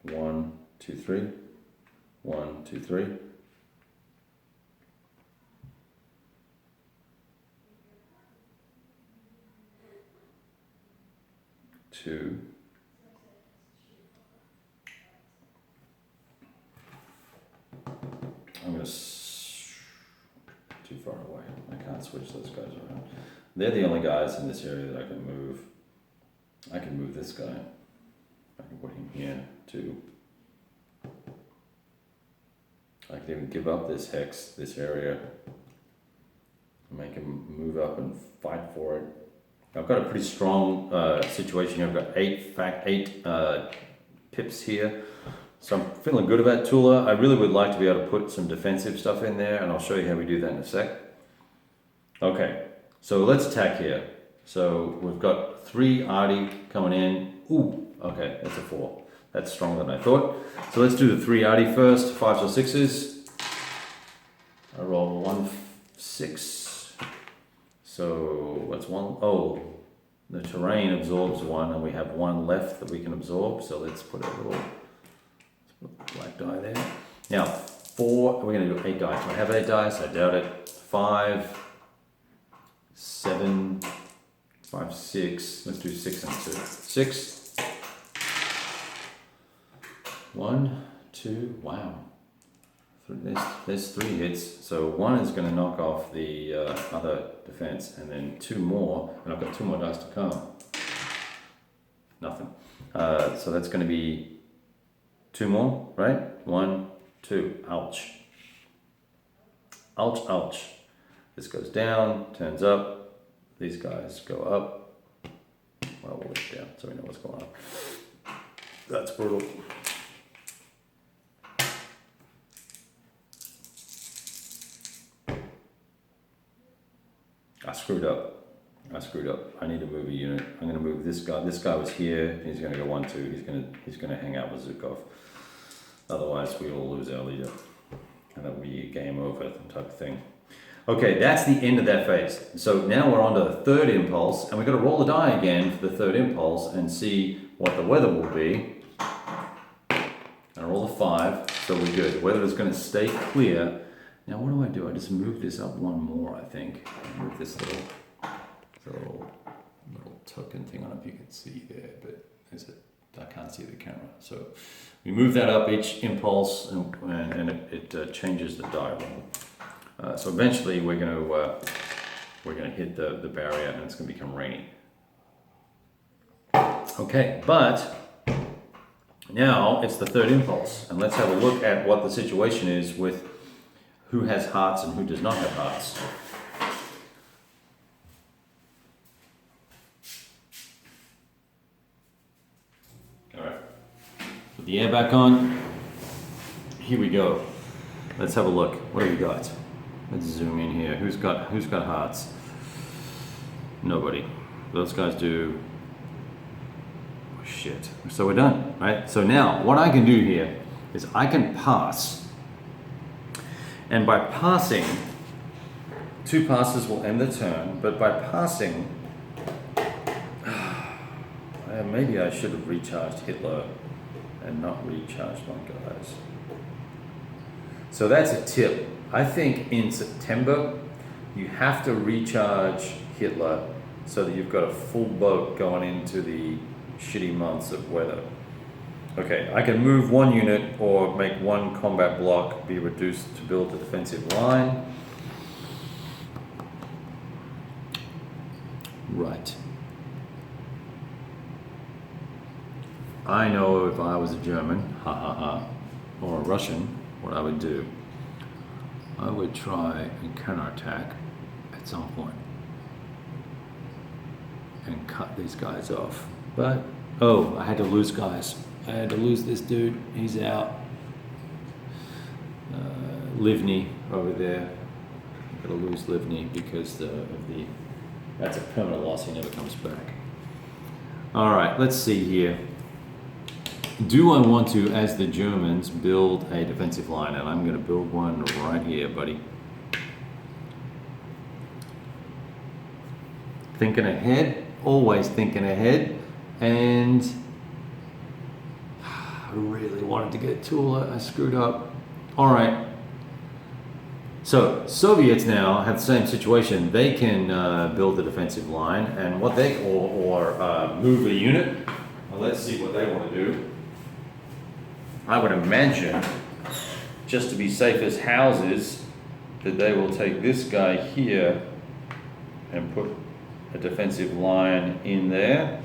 Speaker 1: 1, 2, 3. 1, 2, 3. 2. I'm going to too far away. I can't switch those guys around. They're the only guys in this area that I can move. I can move this guy. I can put him here too. I can even give up this hex, this area, make him move up and fight for it. I've got a pretty strong situation here. I've got 8 pips here. So I'm feeling good about Tula. I really would like to be able to put some defensive stuff in there, and I'll show you how we do that in a sec. Okay, so let's attack here. So we've got 3 Artie coming in. Ooh, okay, that's a 4. That's stronger than I thought. So let's do the 3 Artie first, 5s or 6s. I roll 1, 6. So what's 1? Oh, the terrain absorbs 1, and we have 1 left that we can absorb. So let's put a little black die there. Now, 4, we're going to do 8 dice. Do I have 8 dice? I doubt it. 5, 7, 5, 6. Let's do 6 and 2. 6. 1, 2. Wow. There's 3 hits. So 1 is going to knock off the other defense, and then 2 more, and I've got 2 more dice to come. Nothing. So that's going to be 2 more, right? 1, 2. Ouch. Ouch, ouch. This goes down, turns up. These guys go up. Well, we'll leave it down so we know what's going on. That's brutal. I screwed up. I need to move a unit. I'm going to move this guy. This guy was here. He's going to go 1, 2. He's going to hang out with Zukov. Otherwise, we will lose our leader, and that will be game over type of thing. Okay, that's the end of that phase. So now we're on to the 3rd impulse, and we've got to roll the die again for the 3rd impulse and see what the weather will be. I roll a 5, so we're good. The weather is going to stay clear. Now what do? I just move this up 1 more, I think. Move this little token thing. I don't know if you can see there, but I can't see the camera. So we move that up each impulse, and it changes the die roll. So eventually we're going to hit the barrier, and it's going to become rainy. Okay, but now it's the 3rd impulse, and let's have a look at what the situation is with who has hearts and who does not have hearts. All right, put the air back on. Here we go. Let's have a look. What do we got? Let's zoom in here. Who's got hearts? Nobody. Those guys do. Oh, shit. So we're done, right? So now what I can do here is I can pass. And by passing, 2 passes will end the turn, but by passing, maybe I should have recharged Hitler and not recharged my guys. So that's a tip. I think in September, you have to recharge Hitler so that you've got a full boat going into the shitty months of weather. Okay, I can move 1 unit or make 1 combat block be reduced to build a defensive line. Right. I know if I was a German, or a Russian, what I would do, I would try and counterattack at some point and cut these guys off. But, oh, I had to lose guys. I had to lose this dude. He's out. Livni over there. I'm gonna lose Livni because that's a permanent loss. He never comes back. All right, let's see here. Do I want to, as the Germans, build a defensive line? And I'm going to build one right here, buddy. Thinking ahead, always thinking ahead. And I really wanted to get Tula. I screwed up. All right. So Soviets now have the same situation. They can build a defensive line, and what they or move a unit. Well, let's see what they want to do. I would imagine, just to be safe as houses, that they will take this guy here and put a defensive line in there.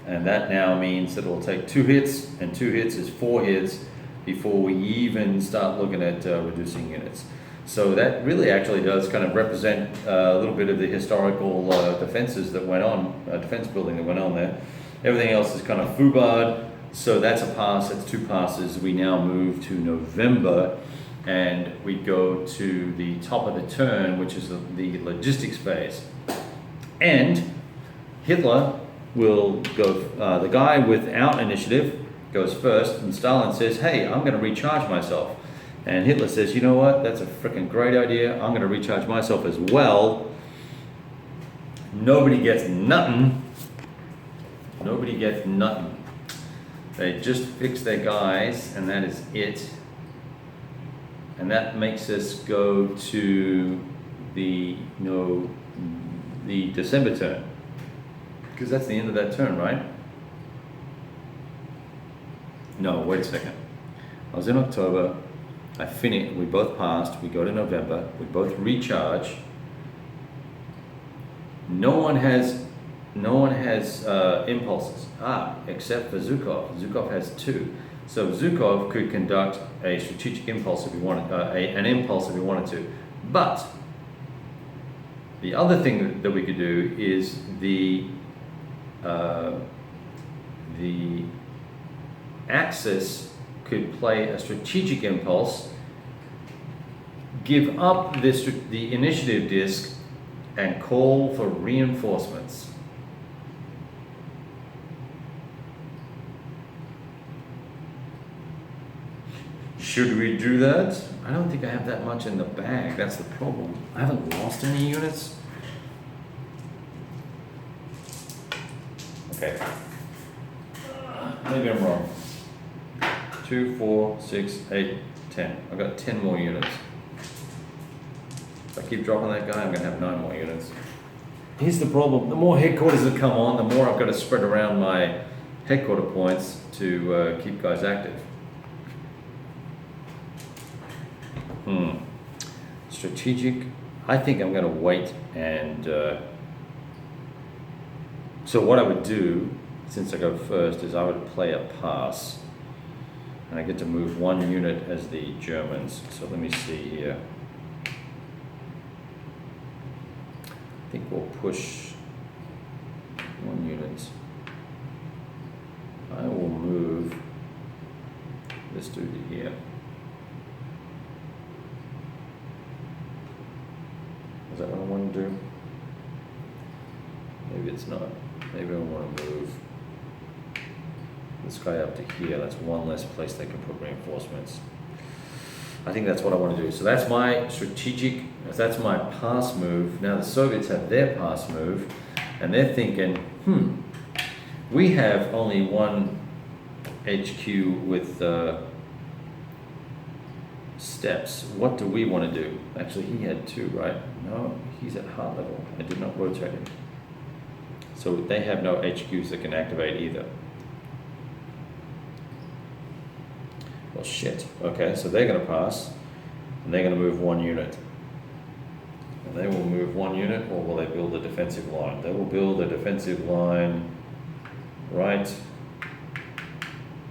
Speaker 1: And that now means that it will take 2 hits, and 2 hits is 4 hits before we even start looking at reducing units. So that really actually does kind of represent a little bit of the historical defenses that went on, defense building that went on there. Everything else is kind of foobarred. So that's a pass, that's 2 passes. We now move to November and we go to the top of the turn, which is the logistics phase. And Hitler will go, the guy without initiative goes first, and Stalin says, hey, I'm going to recharge myself. And Hitler says, you know what, that's a freaking great idea. I'm going to recharge myself as well. Nobody gets nothing. Nobody gets nothing. They just fix their guys, and that is it. And that makes us go to the December turn, because that's the end of that turn, right? No, wait a second. I was in October. I finished. We both passed. We go to November. We both recharge. No one has impulses. Except for Zhukov. Zhukov has 2. So Zhukov could conduct a strategic impulse if he wanted, an impulse if he wanted to. But the other thing that we could do is the Axis could play a strategic impulse, give up the initiative disc, and call for reinforcements. Should we do that? I don't think I have that much in the bag. That's the problem. I haven't lost any units. Okay. Maybe I'm wrong. 2, 4, 6, 8, 10. I've got 10 more units. If I keep dropping that guy, I'm going to have 9 more units. Here's the problem. The more headquarters that come on, the more I've got to spread around my headquarter points to keep guys active. Strategic. I think I'm going to wait and... So what I would do, since I go first, is I would play a pass. And I get to move 1 unit as the Germans. So let me see here. I think we'll push 1 unit. I will move this dude to here. Is that what I want to do? Maybe it's not. Maybe I want to move this guy up to here. That's 1 less place they can put reinforcements. I think that's what I want to do. So that's my strategic, that's my pass move. Now the Soviets have their pass move, and they're thinking, we have only 1 HQ with steps. What do we want to do? Actually, he had 2, right? No, he's at heart level. I did not rotate him. So they have no HQs that can activate either. Well, shit. Okay, so they're going to pass, and they're going to move 1 unit. And they will move 1 unit, or will they build a defensive line? They will build a defensive line right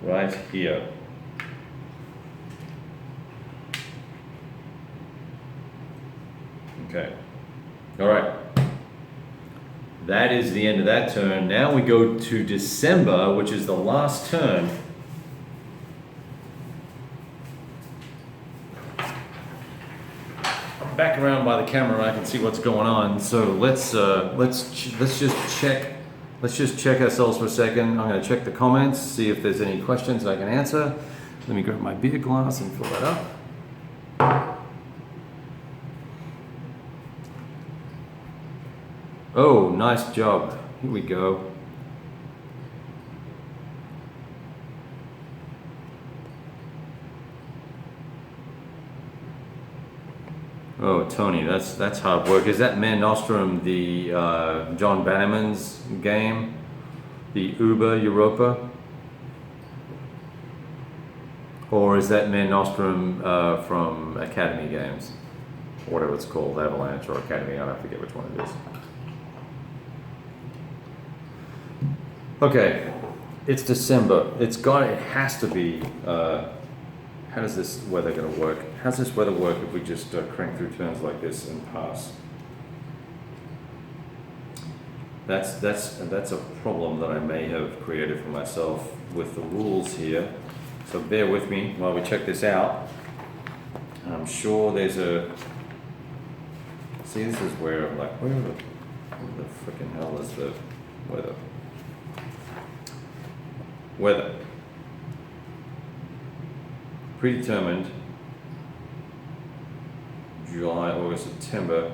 Speaker 1: right here. Okay. All right. That is the end of that turn. Now we go to December, which is the last turn. I'm back around by the camera. I can see what's going on. So let's just check. Let's just check ourselves for a second. I'm going to check the comments, see if there's any questions I can answer. Let me grab my beer glass and fill that up. Oh, nice job. Here we go. Oh, Tony, that's hard work. Is that Mare Nostrum the John Bannerman's game? The Uber Europa? Or is that Mare Nostrum from Academy Games? Or whatever it's called, Avalanche or Academy, I don't forget which one it is. Okay, it's December. It has to be, how does this weather gonna work? How's this weather work if we just crank through turns like this and pass? That's a problem that I may have created for myself with the rules here. So bear with me while we check this out. I'm sure there's a, see, this is where I'm like, where the freaking hell is the weather? Weather. Predetermined. July, August, September.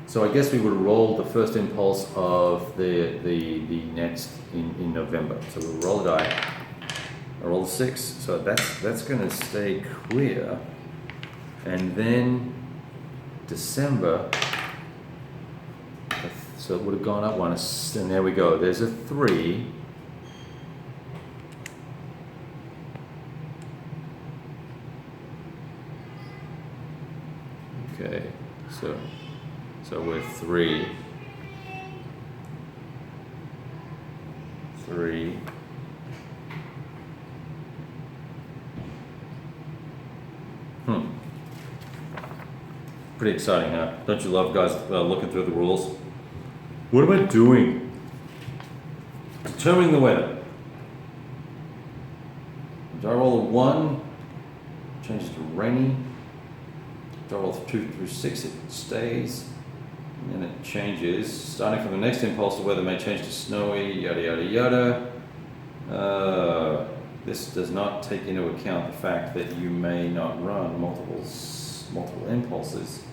Speaker 1: So I guess we would roll the first impulse of the next in November. So we'll roll a die. I roll a 6. So that's gonna stay clear. And then December. So it would have gone up one, and there we go. There's a 3. Okay, so we're 3. 3. Pretty exciting, huh? Don't you love guys looking through the rules? What am I doing? Determining the weather. Do I roll a 1? Changes to rainy. Do I roll 2 through 6? It stays. And then it changes. Starting from the next impulse, the weather may change to snowy, yada yada yada. This does not take into account the fact that you may not run multiple impulses.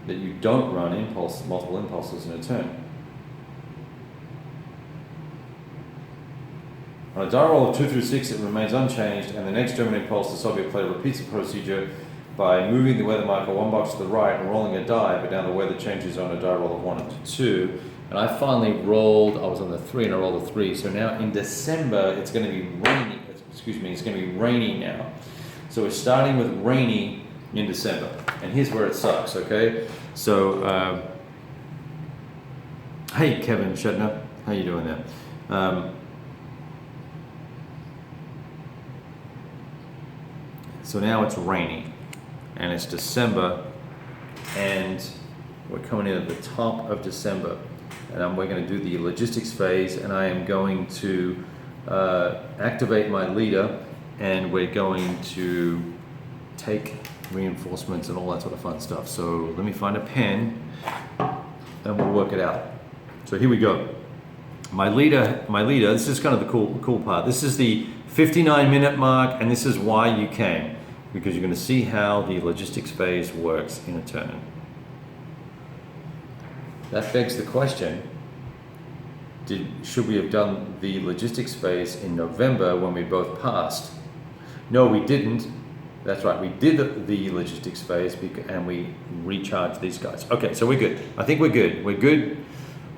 Speaker 1: That you don't run multiple impulses in a turn. On a die roll of 2 through 6, it remains unchanged, and the next German impulse, the Soviet player repeats the procedure by moving the weather marker 1 box to the right and rolling a die, but now the weather changes on a die roll of 1 and 2. And I finally rolled, I was on the 3 and I rolled a 3, so now in December it's going to be rainy, it's going to be rainy now. So we're starting with rainy in December, and here's where it sucks, okay? So, hey Kevin Shetner, how you doing there? So now it's rainy, and it's December, and we're coming in at the top of December, and we're going to do the logistics phase, and I am going to activate my leader, and we're going to take reinforcements and all that sort of fun stuff. So let me find a pen and we'll work it out. So here we go. My leader, this is kind of the cool part. This is the 59-minute mark, and this is why you came, because you're going to see how the logistics phase works in a turn. That begs the question, should we have done the logistics phase in November when we both passed? No, we didn't. That's right, we did the logistics phase and we recharged these guys. Okay, so we're good. I think we're good. We're good.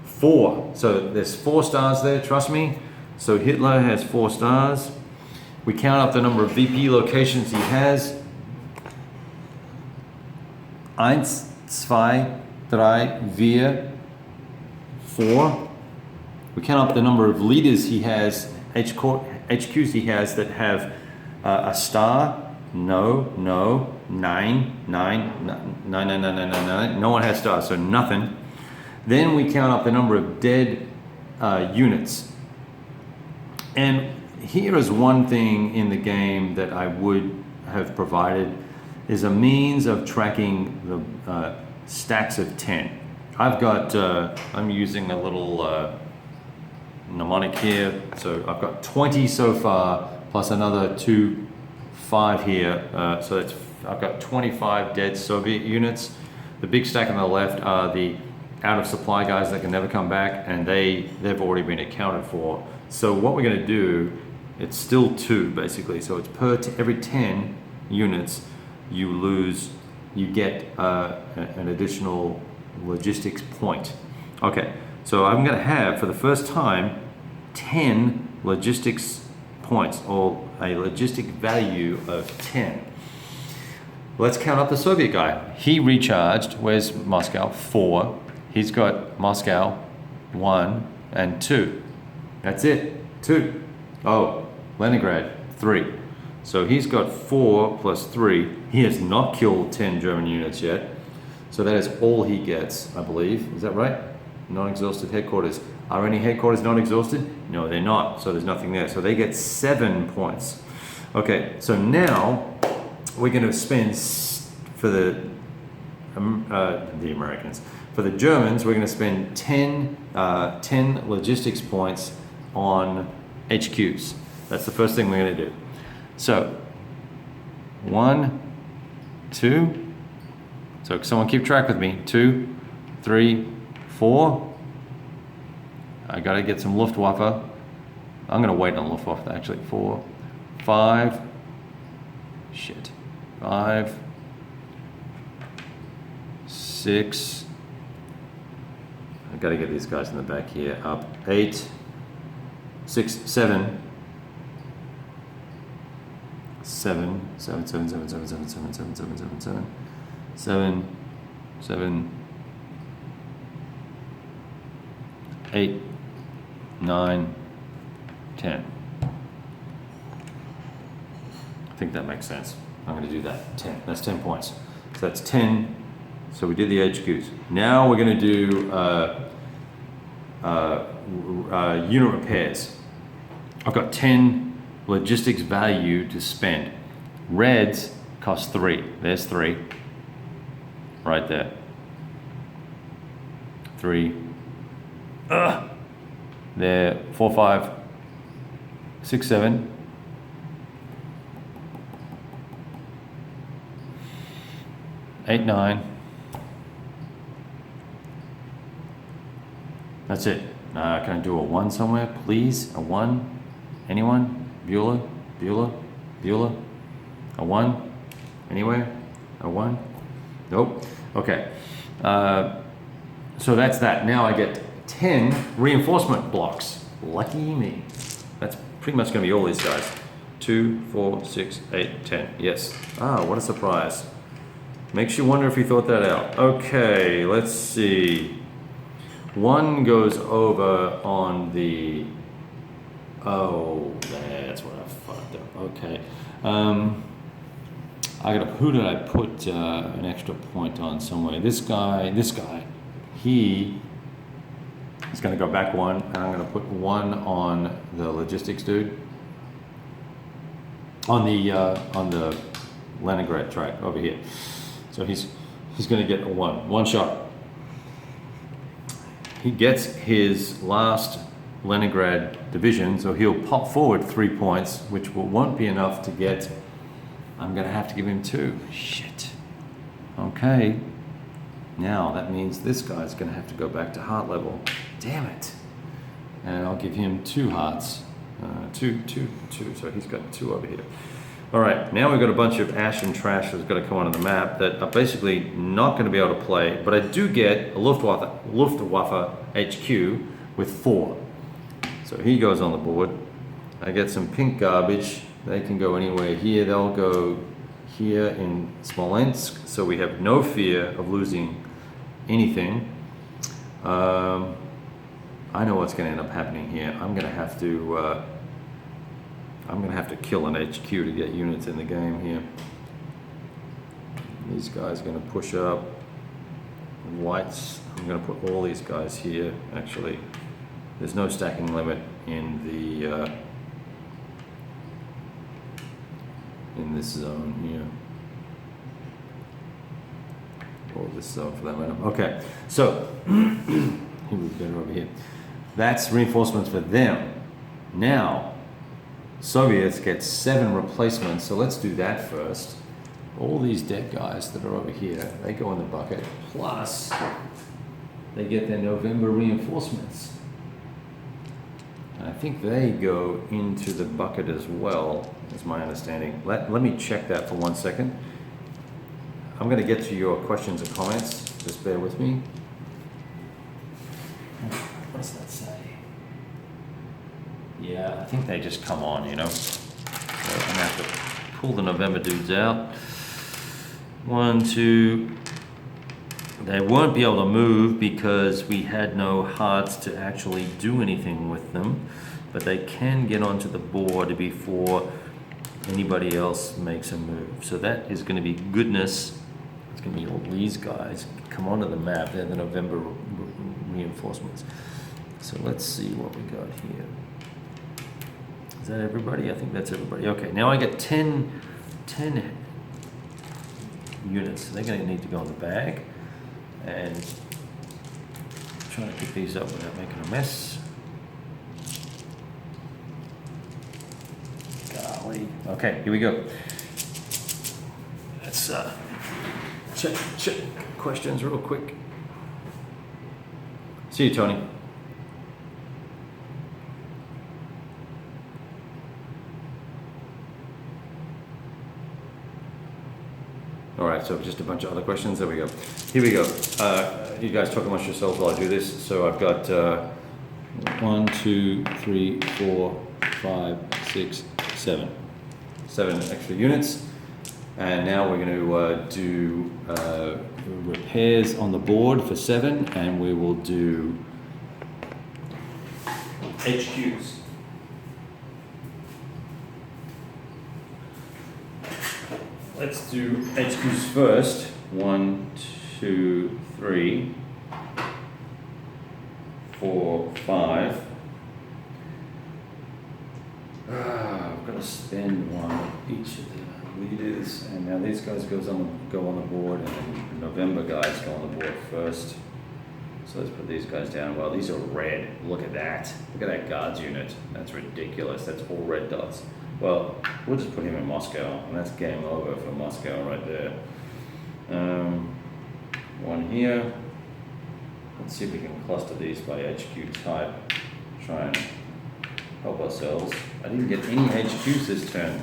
Speaker 1: 4. So there's 4 stars there, trust me. So Hitler has 4 stars. We count up the number of VP locations he has. 1, 2, 3, 4. We count up the number of leaders he has, HQs he has that have a star. No, 9. No one has stars, so nothing. Then we count up the number of dead units. And here is one thing in the game that I would have provided is a means of tracking the stacks of 10. I've got, I'm using a little mnemonic here. So I've got 20 so far, plus another 5 here. So I've got 25 dead Soviet units. The big stack on the left are the out of supply guys that can never come back, and they've already been accounted for. So what we're gonna do, it's still 2 basically. So it's every 10 units, you get an additional logistics point. Okay, so I'm gonna have, for the first time, 10 logistics points, or a logistic value of 10. Let's count up the Soviet guy. He recharged, where's Moscow? 4. He's got Moscow, 1 and 2. That's it, 2. Oh, Leningrad, 3. So he's got 4 plus 3. He has not killed 10 German units yet. So that is all he gets, I believe. Is that right? Non-exhausted headquarters. Are any headquarters not exhausted? No, they're not. So there's nothing there. So they get 7 points. Okay, so now we're going to spend for the Americans. For the Germans, we're going to spend 10 logistics points on HQs. That's the first thing we're going to do. So 1, 2. So someone keep track with me. 2, 3, 4. I got to get some Luftwaffe. I'm going to wait on Luftwaffe actually. 4, 5. Shit. 5, 6. I got to get these guys in the back here. Up. 8, 6, 7. 7, 7, 7, 7, 7, 7, 7, 7, 7, 7, 7, 7, 7, 8, 9, 10. I think that makes sense. I'm going to do that. 10. That's 10 points. So that's 10. So we did the HQs. Now we're going to do unit repairs. I've got 10 logistics value to spend. Reds cost 3. There's 3. Right there. 3. There. 4, 5, 6, 7. 8, 9. That's it. Can I do a 1 somewhere, please? A 1? Anyone? Bueller? A 1? Anywhere? A 1? Nope. Okay. So that's that. Now I get 10 reinforcement blocks. Lucky me. That's pretty much going to be all these guys. 2, 4, 6, 8, 10. Yes. Ah, what a surprise. Makes you wonder if he thought that out. Okay, let's see. 1 goes over on the... Oh, that's what I fucked up. Okay. Who did I put an extra point on somewhere? This guy, he is going to go back 1, and I'm going to put 1 on the logistics dude. On the Leningrad track over here. So he's going to get a 1 shot. He gets his last Leningrad division, so he'll pop forward 3 points, which won't be enough to get. I'm going to have to give him 2. Shit. Okay. Now that means this guy's going to have to go back to heart level. Damn it. And I'll give him 2 hearts. 2. So he's got 2 over here. All right, now we've got a bunch of ash and trash that's got to come onto the map that are basically not going to be able to play, but I do get a Luftwaffe HQ with 4. So he goes on the board. I get some pink garbage. They can go anywhere here. They'll go here in Smolensk, so we have no fear of losing anything. I know what's going to end up happening here. I'm going to have to kill an HQ to get units in the game here. These guys are going to push up. Whites, I'm going to put all these guys here. Actually, there's no stacking limit in this zone here. Or this zone for that matter. Okay, so here we go over here. That's reinforcements for them. Now, Soviets get 7 replacements, so let's do that first. All these dead guys that are over here, they go in the bucket, plus they get their November reinforcements. And I think they go into the bucket as well, is my understanding. Let me check that for 1 second. I'm going to get to your questions and comments. Just bear with me. What does that say? Yeah, I think they just come on, you know. So I'm going to have to pull the November dudes out. 1, 2. They won't be able to move because we had no hearts to actually do anything with them, but they can get onto the board before anybody else makes a move. So that is going to be goodness. It's going to be all these guys come onto the map. They're the November reinforcements. So let's see what we got here. Is that everybody? I think that's everybody. Okay, now I get 10 units. They're going to need to go in the bag. And I'm trying to pick these up without making a mess. Golly. Okay, here we go. Let's check questions real quick. See you, Tony. All right, so just a bunch of other questions. There we go. Here we go. You guys talk amongst yourselves while I do this. So I've got 1, 2, 3, 4, 5, 6, 7. 7 extra units. And now we're going to do repairs on the board for 7, and we will do HQs. Let's do HQs first. 1, 2, 3, 4, 5. I've got to spend one of each of the leaders, and now these guys go on the board, and the November guys go on the board first. So let's put these guys down. Well, these are red. Look at that. Look at that guards unit. That's ridiculous. That's all red dots. Well, we'll just put him in Moscow, and that's game over for Moscow right there. One here. Let's see if we can cluster these by HQ type. Try and help ourselves. I didn't get any HQs this turn.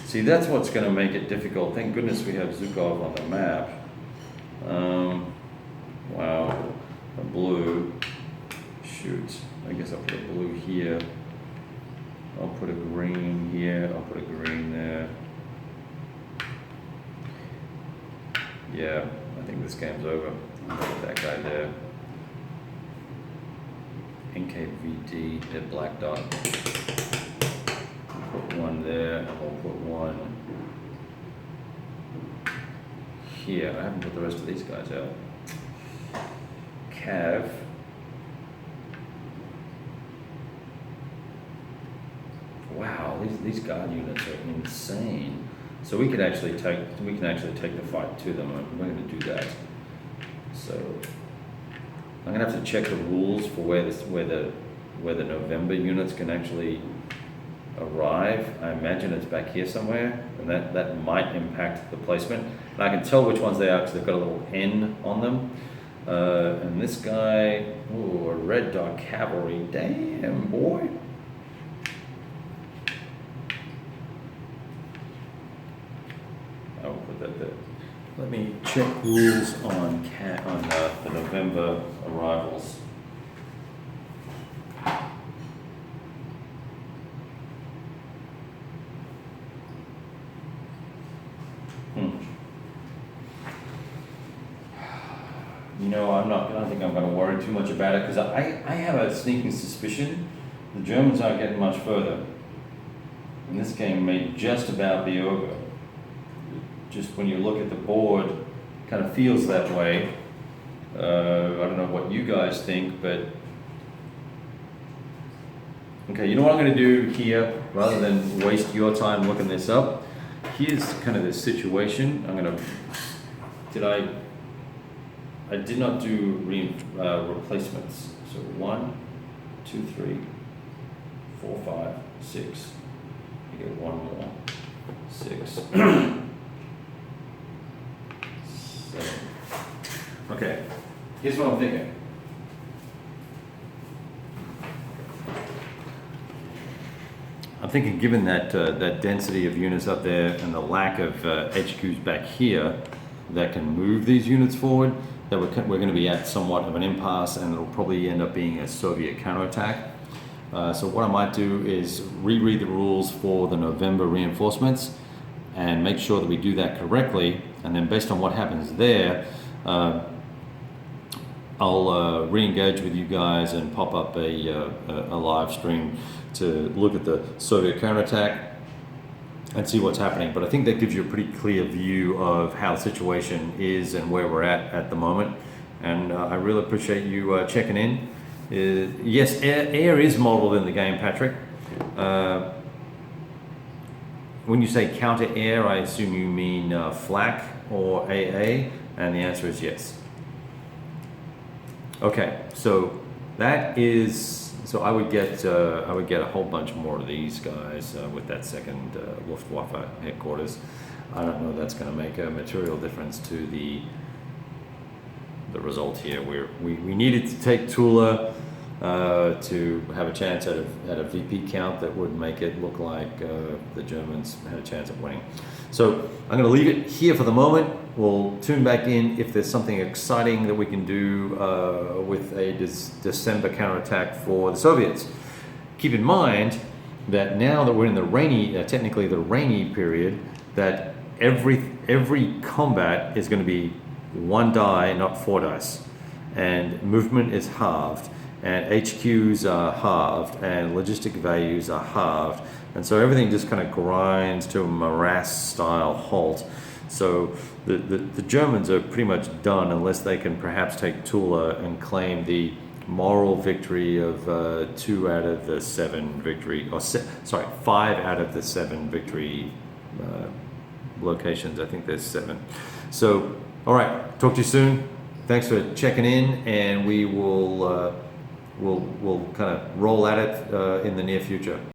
Speaker 1: See, that's what's going to make it difficult. Thank goodness we have Zhukov on the map. Wow, a blue. Shoot, I guess I'll put a blue here. I'll put a green here. I'll put a green there. Yeah, I think this game's over. I'll put that guy there. NKVD, hit black dot. Put one there, and we'll put one here. I haven't put the rest of these guys out. Cav. Wow, these guard units are insane. So we can actually take the fight to them. We're going to do that. So I'm going to have to check the rules for where the November units can actually arrive. I imagine it's back here somewhere, and that might impact the placement. And I can tell which ones they are because they've got a little N on them. And this guy, ooh, a red dot cavalry. Damn, boy. I'll put that there. Let me check rules on the November arrivals. I don't think I'm going to worry too much about it because I have a sneaking suspicion the Germans aren't getting much further. And this game may just about be over. Just when you look at the board, it kind of feels that way. I don't know what you guys think, but okay, you know what I'm going to do here, rather than waste your time looking this up. Here's kind of the situation. I did not do replacements. So 1, 2, 3, 4, 5, 6. You get one more. 6. 7. Okay, here's what I'm thinking. I'm thinking, given that that density of units up there and the lack of HQs back here that can move these units forward, that we're going to be at somewhat of an impasse, and it'll probably end up being a Soviet counterattack. So what I might do is reread the rules for the November reinforcements and make sure that we do that correctly, and then based on what happens there, I'll re-engage with you guys and pop up a live stream to look at the Soviet counterattack and see what's happening. But I think that gives you a pretty clear view of how the situation is and where we're at the moment. And I really appreciate you checking in. Yes, air is modeled in the game, Patrick. When you say counter air, I assume you mean flak or AA, and the answer is yes. Okay, so that is. So I would get a whole bunch more of these guys with that second Luftwaffe headquarters. I don't know if that's going to make a material difference to the result here. We needed to take Tula to have a chance at a VP count that would make it look like the Germans had a chance at winning. So I'm going to leave it here for the moment. We'll tune back in if there's something exciting that we can do with a December counterattack for the Soviets. Keep in mind that now that we're in the rainy, technically the rainy period, that every combat is going to be 1 die, not 4 dice, and movement is halved, and HQs are halved, and logistic values are halved, and so everything just kind of grinds to a morass-style halt. So the Germans are pretty much done unless they can perhaps take Tula and claim the moral victory of 2 out of the 7 victory, or 5 out of the 7 victory locations. I think there's 7. So, all right, talk to you soon. Thanks for checking in, and we will we'll kind of roll at it in the near future.